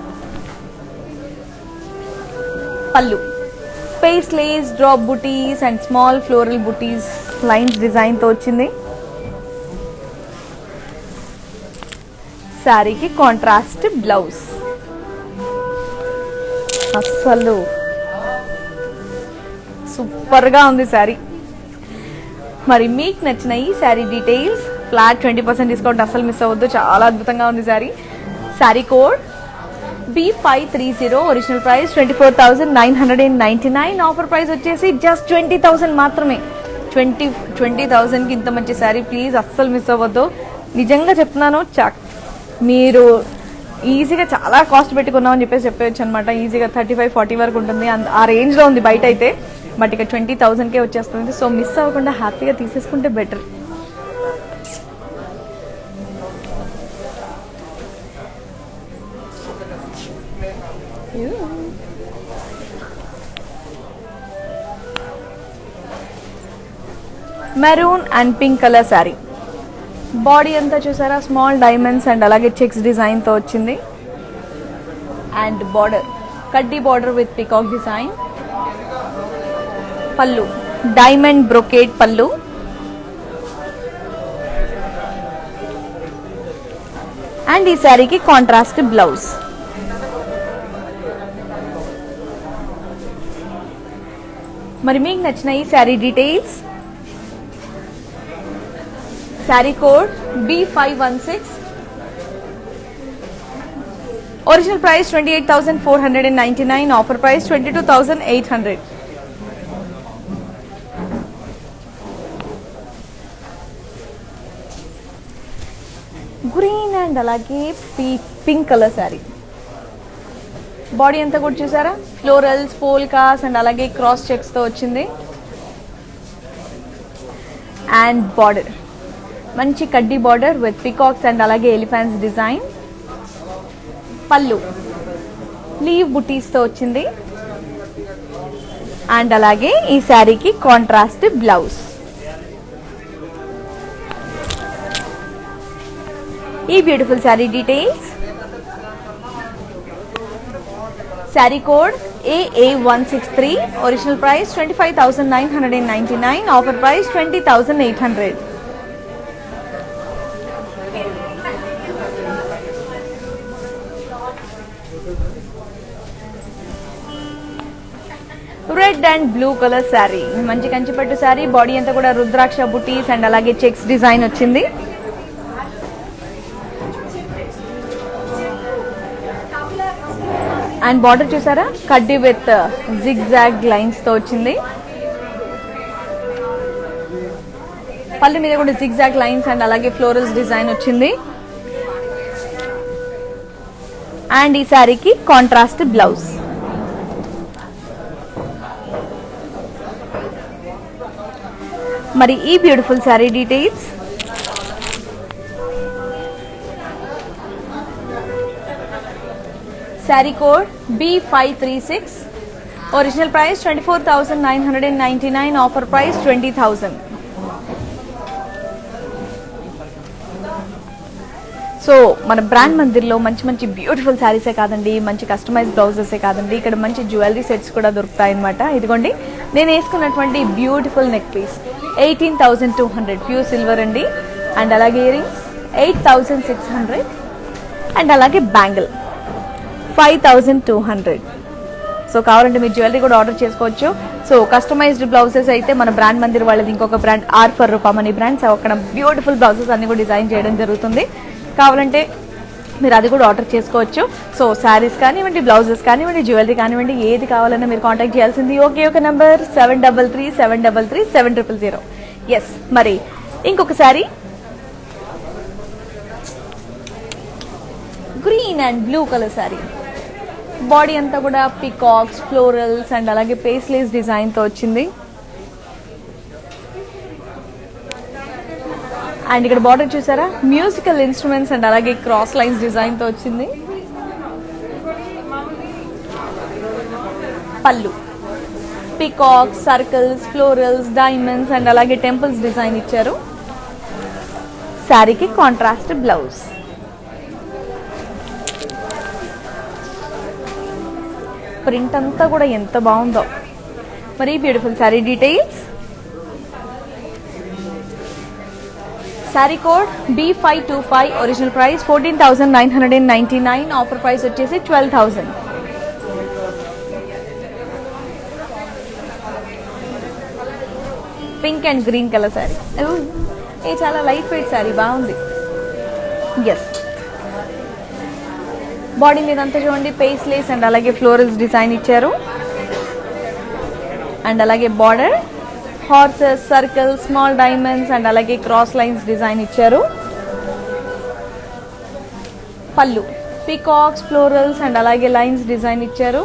పళ్ళు space Lay's drop buttis and small floral buttis lines design తో వచ్చింది. శారీకి కాంట్రాస్ట్ బ్లౌజ్. అస్సలు సూపర్ గా ఉంది శారీ. మరి మీకు నచ్చిన ఈ శారీ డీటెయిల్స్. ఫ్లాట్ 20% డిస్కౌంట్ అస్సలు మిస్ అవ్వద్దు. చాలా అద్భుతంగా ఉంది sari. Sari code B530. Original price 24,999. Offer price వచ్చేసి జస్ట్ 20,000 మాత్రమే. 20,000కి ఇంత మంచి శారీ ప్లీజ్ అస్సలు మిస్ అవ్వద్దు. నిజంగా చెప్తున్నాను, మీరు ఈజీగా చాలా కాస్ట్ పెట్టుకున్నామని చెప్పేయచ్చు అనమాట. ఈజీగా 35-40 వరకు ఉంటుంది. ఆ రేంజ్లో ఉంది బయట అయితే. బట్ ఇక 20,000కే వచ్చేస్తుంది. సో మిస్ అవ్వకుండా హ్యాపీగా తీసేసుకుంటే better. Maroon and pink colour sari. Body అంతా చూసారా, స్మాల్ డైమండ్స్ అండ్ అలాగే చెక్స్ డిజైన్ తో వచ్చింది. అండ్ బార్డర్ కడ్డీ బార్డర్ విత్ పికాక్ డిజైన్. పళ్ళు డైమండ్ బ్రొకేట్ పళ్ళు. అండ్ ఈ శారీకి కాంట్రాస్ట్ బ్లౌజ్. మరి మీకు నచ్చిన ఈ sari details. Sari code B516. Original price 28,499. Offer price 22,800. Green and అలాగే పింక్ కలర్ శారీ. బాడీ అంతా కూడా చూసారా, ఫ్లోరల్స్, పోల్కాస్ అండ్ అలాగే క్రాస్ చెక్స్ తో వచ్చింది. అండ్ బార్డర్ మంచి కడ్డీ బార్డర్ విత్ పికాక్స్ అండ్ అలాగే ఎలిఫెంట్స్ డిజైన్. పళ్ళు లీవ్ బుటీస్ తో వచ్చింది. అండ్ అలాగే ఈ శారీకి కాంట్రాస్ట్ బ్లౌజ్. ఈ beautiful sari details. Sari code AA163. Original price 25,999. Offer price 20,800. Red and blue colour sari. మంచి కంచిపట్టు శారీ. బాడీ అంతా కూడా రుద్రాక్ష బుటీస్ అండ్ అలాగే చెక్స్ డిజైన్ వచ్చింది. అండ్ బార్డర్ చూసారా, కడ్డీ విత్ జిగ్ జాగ్ లైన్స్ తో వచ్చింది. పళ్ళు మీద కూడా జిగ్ జాగ్ లైన్స్ అండ్ అలాగే ఫ్లోరల్స్ డిజైన్ వచ్చింది. అండ్ ఈ శారీకి కాంట్రాస్ట్ బ్లౌజ్. మరి ఈ beautiful sari details. Sari code B536. Original price 24,999. Offer price 20,000. So మన బ్రాండ్ మందిర్లో మంచి మంచి బ్యూటిఫుల్ శారీసే కాదండి, మంచి కస్టమైజ్ బ్లౌజెసే కాదండి, ఇక్కడ మంచి జ్యువెలరీ సెట్స్ కూడా దొరుకుతాయి అనమాట. ఇదిగోండి నేను వేసుకున్నటువంటి beautiful neck piece 18,200 pure silver అండి. అండ్ అలాగే ఇయర్ రింగ్స్ 8,600 అండ్ అలాగే బ్యాంగిల్ 5,200. సో కావాలంటే మీరు జ్యువెలరీ కూడా ఆర్డర్ చేసుకోవచ్చు. సో కస్టమైజ్డ్ బ్లౌజెస్ అయితే మన బ్రాండ్ మందిర్ వాళ్ళది ఇంకొక బ్రాండ్ ఆర్ ఫర్ రూపమని బ్రాండ్స్, అక్కడ బ్యూటిఫుల్ బ్లౌజెస్ అన్ని కూడా డిజైన్ చేయడం జరుగుతుంది. కావాలంటే మీరు అది కూడా ఆర్డర్ చేసుకోవచ్చు. సో శారీస్ కానివ్వండి, బ్లౌజెస్ కానివ్వండి, జ్యువెలరీ కానివ్వండి, ఏది కావాలన్నా మీరు కాంటాక్ట్ చేయాల్సింది ఒక నెంబర్ 7337337000. ఎస్, మరి ఇంకొక sari green and blue colour sari. Body అంతా కూడా పికాక్స్, ఫ్లోరల్స్ అండ్ అలాగే పేస్లేస్ డిజైన్ తో వచ్చింది. అండ్ ఇక్కడ బార్డర్ చూసారా, మ్యూజికల్ ఇన్స్ట్రుమెంట్స్ అండ్ అలాగే క్రాస్ లైన్స్ డిజైన్ తో వచ్చింది. పళ్ళు peacocks, circles, florals, diamonds and అలాగే టెంపుల్స్ డిజైన్ ఇచ్చారు. శారీకి కాంట్రాస్ట్ బ్లౌజ్. ప్రింట్ అంతా కూడా ఎంత బాగుందో. మరి beautiful sari details. Sari code B525, original price 14,999, offer price వచ్చేసి 12,000. Pink and green colour sari. ఏ చాలా లైట్ వెయిట్ శారీ, బాగుంది. ఎస్, బాడీ మీద అంతా చూడండి పేస్లేస్ అండ్ అలాగే ఫ్లోరల్స్ డిజైన్ ఇచ్చారు. అండ్ అలాగే border horses, circles, small diamonds and అలాగే క్రాస్ లైన్స్ డిజైన్ ఇచ్చారు. పళ్ళు పికాక్స్, ఫ్లోరల్స్ అండ్ అలాగే లైన్స్ డిజైన్ ఇచ్చారు.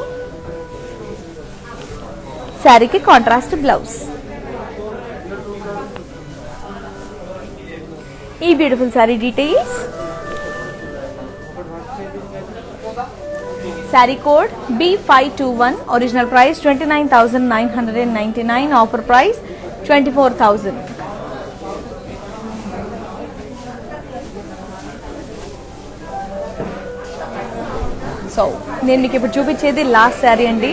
శారీకి కాంట్రాస్ట్ బ్లౌజ్. ఈ beautiful sari details. Sari code B521, original price 29,999, offer price 24,000. So నేను మీకు ఇప్పుడు చూపించేది లాస్ట్ శారీ అండి.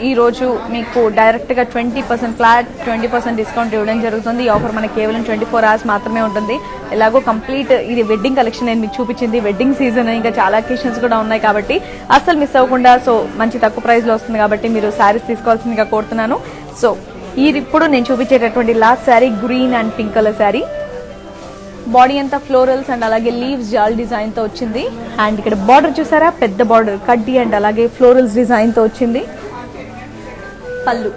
ఈరోజు మీకు డైరెక్ట్గా 20% ఫ్లాట్ 20% డిస్కౌంట్ ఇవ్వడం జరుగుతుంది. ఈ ఆఫర్ మనకి కేవలం 24 hours మాత్రమే ఉంటుంది. ఎలాగో కంప్లీట్ ఇది వెడ్డింగ్ కలెక్షన్ నేను మీకు చూపించింది. వెడ్డింగ్ సీజన్, ఇంకా చాలా అకేషన్స్ కూడా ఉన్నాయి కాబట్టి అస్సలు మిస్ అవ్వకుండా, సో మంచి తక్కువ ప్రైస్లో వస్తుంది కాబట్టి మీరు శారీస్ తీసుకోవాల్సిందిగా కోరుతున్నాను. సో ఇప్పుడు నేను చూపించేటటువంటి last sari green and pink colour sari. Body అంతా ఫ్లోరల్స్ అండ్ అలాగే లీవ్స్ జాల్ డిజైన్ తో వచ్చింది. అండ్ ఇక్కడ బార్డర్ చూసారా, పెద్ద బార్డర్ కడ్డీ అండ్ అలాగే ఫ్లోరల్స్ డిజైన్ తో వచ్చింది. పళ్ళు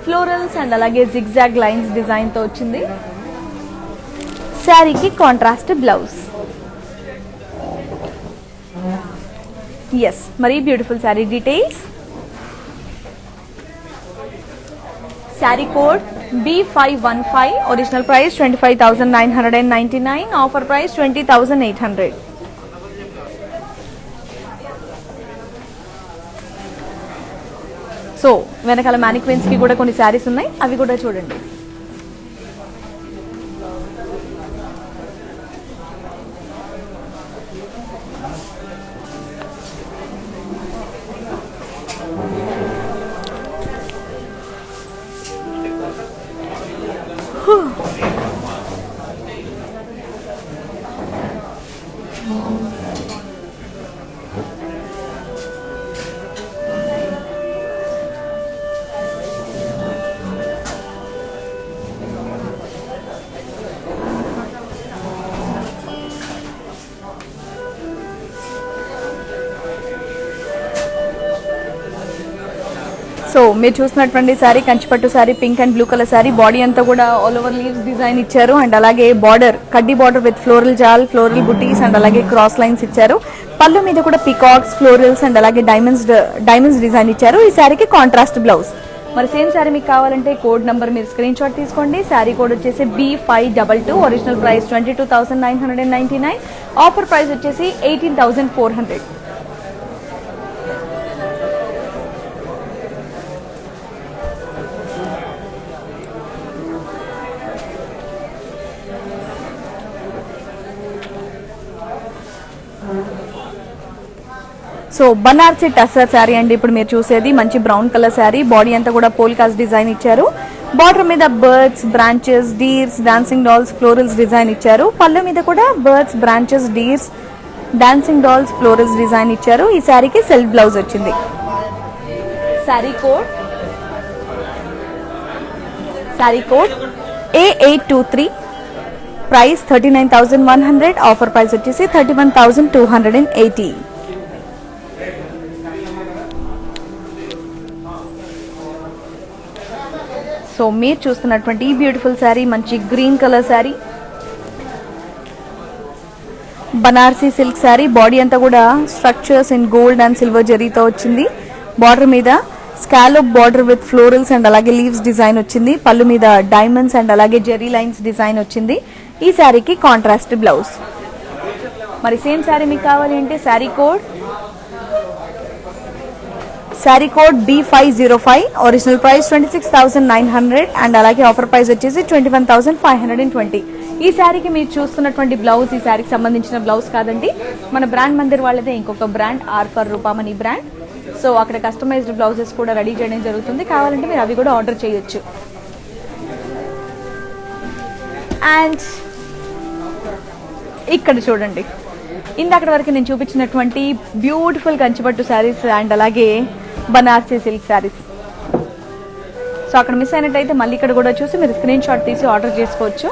ఫ్లోరల్స్ అండ్ అలాగే జిగ్జాగ్ లైన్స్ డిజైన్ తో వచ్చింది. శారీకి కాంట్రాస్ట్ బ్లౌజ్. ఎస్, మరి beautiful sari details. Sari code B515, original price 25,999, offer price 20,800. So వెనకాల మ్యానిక్విన్స్ కి కూడా కొన్ని శారీస్ ఉన్నాయి, అవి కూడా చూడండి. సో మీరు చూసినటువంటి శారీ కంచిపట్టు sari, pink and blue colour sari. Body అంతా కూడా ఆల్ ఓవర్ లీవ్స్ డిజైన్ ఇచ్చారు. అండ్ అలాగే బార్డర్ కడ్డీ border with floral jaal, floral బుటీస్ అండ్ అలాగే క్రాస్ లైన్స్ ఇచ్చారు. పళ్ళు మీద కూడా పికాక్స్, ఫ్లోరల్స్ అండ్ అలాగే డైమండ్స్ డిజైన్ ఇచ్చారు. ఈ శారీకి కాంట్రాస్ట్ బ్లౌజ్. మరి సేమ్ శారీ మీకు కావాలంటే కోడ్ నెంబర్ మీరు స్క్రీన్ షాట్ తీసుకోండి. శారీ కోడ్ వచ్చేసి B522, original price 22,999, offer price వచ్చేసి 18,400. సో బనార్సీ టస్సర్ శారీ అండి ఇప్పుడు మీరు చూసేది. మంచి బ్రౌన్ కలర్ శారీ, బాడీ అంతా కూడా పోల్కాస్ డిజైన్ ఇచ్చారు. బార్డర్ మీద birds, branches, deers, dancing dolls, florals design ఇచ్చారు. పళ్ళు మీద కూడా birds, branches, deers, dancing dolls, florals design ఇచ్చారు. ఈ శారీకి సెల్ఫ్ బ్లౌజ్ వచ్చింది. Sari code A823, price 39,100, offer price వచ్చేసి 31,280. సో మీరు చూస్తున్నటువంటి ఈ బ్యూటిఫుల్ శారీ మంచి green colour sari, Banarasi silk sari. Body అంతా కూడా structures in gold and silver జరీతో వచ్చింది. బార్డర్ మీద scallop border with florals and అలాగే లీవ్స్ డిజైన్ వచ్చింది. పళ్ళు మీద డైమండ్స్ అండ్ అలాగే జెరీ లైన్స్ డిజైన్ వచ్చింది. ఈ శారీకి కాంట్రాస్ట్ బ్లౌజ్. మరి సేమ్ శారీ మీకు కావాలి అంటే sari code B505, original price 26,900 and అలాగే ఆఫర్ ప్రైస్ వచ్చేసి 21,520. ఈ శారీకి మీరు చూస్తున్నటువంటి బ్లౌజ్ ఈ శారీకి సంబంధించిన బ్లౌజ్ కాదండి, మన బ్రాండ్ మందిర్ వాళ్ళదే ఇంకొక brand R for Roopamani brand. So అక్కడ కస్టమైజ్డ్ బ్లౌజెస్ కూడా రెడీ చేయడం జరుగుతుంది. కావాలంటే మీరు అవి కూడా ఆర్డర్ చేయొచ్చు. అండ్ ఇక్కడ చూడండి, ఇందాక వరకు నేను చూపించినటువంటి బ్యూటిఫుల్ కంచిపట్టు శారీస్ అండ్ అలాగే బనార్సీ సిల్క్ శారీస్. సో అక్కడ మిస్ అయినట్టయితే మళ్ళీ ఇక్కడ కూడా చూసి మీరు స్క్రీన్ షాట్ తీసి ఆర్డర్ చేసుకోవచ్చు.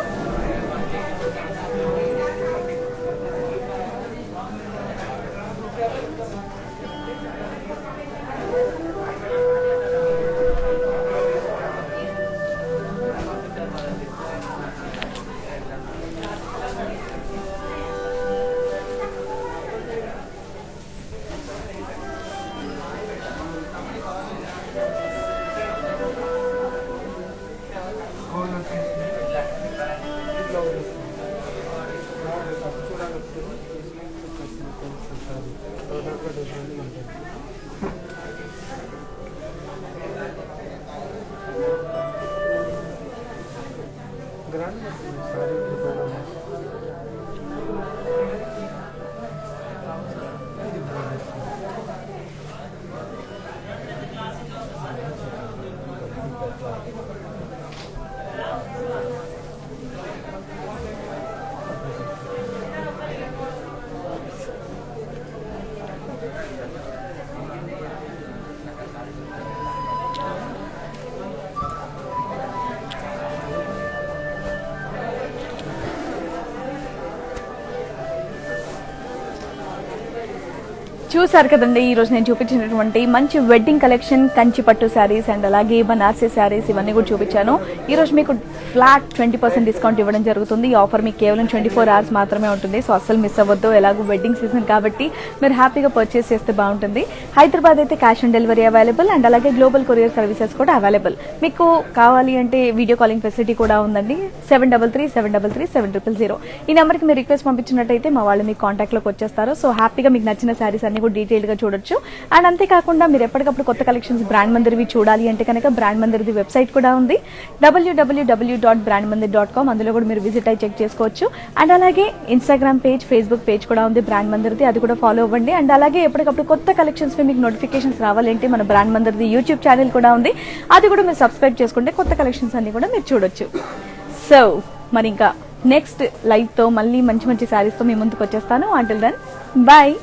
చూసారు కదండి, ఈ రోజు నేను చూపించినటువంటి మంచి వెడ్డింగ్ కలెక్షన్, కంచి పట్టు శారీస్ అండ్ అలాగే బనారసీ శారీస్ ఇవన్నీ కూడా చూపించాను. ఈ రోజు మీకు ఫ్లాట్ 20% డిస్కౌంట్ ఇవ్వడం జరుగుతుంది. ఈ ఆఫర్ మీకు కేవలం 24 hours మాత్రమే ఉంటుంది. సో అస్సలు మిస్ అవ్వద్దు. ఎలాగో వెడ్డింగ్ సీజన్ కాబట్టి మీరు హ్యాపీగా పర్చేస్ చేస్తే బాగుంటుంది. హైదరాబాద్ అయితే cash on delivery available and అలాగే గ్లోబల్ కొరియర్ సర్వీసెస్ కూడా అవైలబుల్. మీకు కావాలి అంటే వీడియో కాలింగ్ ఫెసిలిటీ కూడా ఉందండి. 7337337000 ఈ నెంబర్కి మీరు రిక్వెస్ట్ పంపించినట్టయితే మా వాళ్ళు మీకు కాంటాక్ట్ లోకి వచ్చేస్తారు. సో హ్యాపీగా మీకు నచ్చిన శారీస్ అన్ని కూడా డీటెయిల్ గా చూడొచ్చు. అండ్ అంతేకాకుండా మీరు ఎప్పటికప్పుడు కొత్త కలెక్షన్స్ బ్రాండ్ మందిర్వి చూడాలి అంటే కనుక బ్రాండ్ మందిర్ది వెబ్సైట్ కూడా ఉంది, www.brandmandir.com. అందులో కూడా మీరు విజిట్ అయి చెక్ చేసుకోవచ్చు. అండ్ అలాగే ఇన్స్టాగ్రామ్ పేజ్, ఫేస్బుక్ పేజ్ కూడా ఉంది బ్రాండ్ మందిర్ది, అది కూడా ఫాలో అవ్వండి. అండ్ అలాగే ఎప్పటికప్పుడు కొత్త కలెక్షన్స్ మీకు నోటిఫికేషన్స్ రావాలంటే మన బ్రాండ్ మందిర్ది యూట్యూబ్ ఛానల్ కూడా ఉంది, అది కూడా మీరు సబ్స్క్రైబ్ చేసుకుంటే కొత్త కలెక్షన్స్ అన్ని కూడా మీరు చూడొచ్చు. సో మరి ఇంకా నెక్స్ట్ లైవ్ తో మళ్ళీ మంచి మంచి శారీస్ తో మీ ముందుకు వచ్చేస్తాను. Until then bye.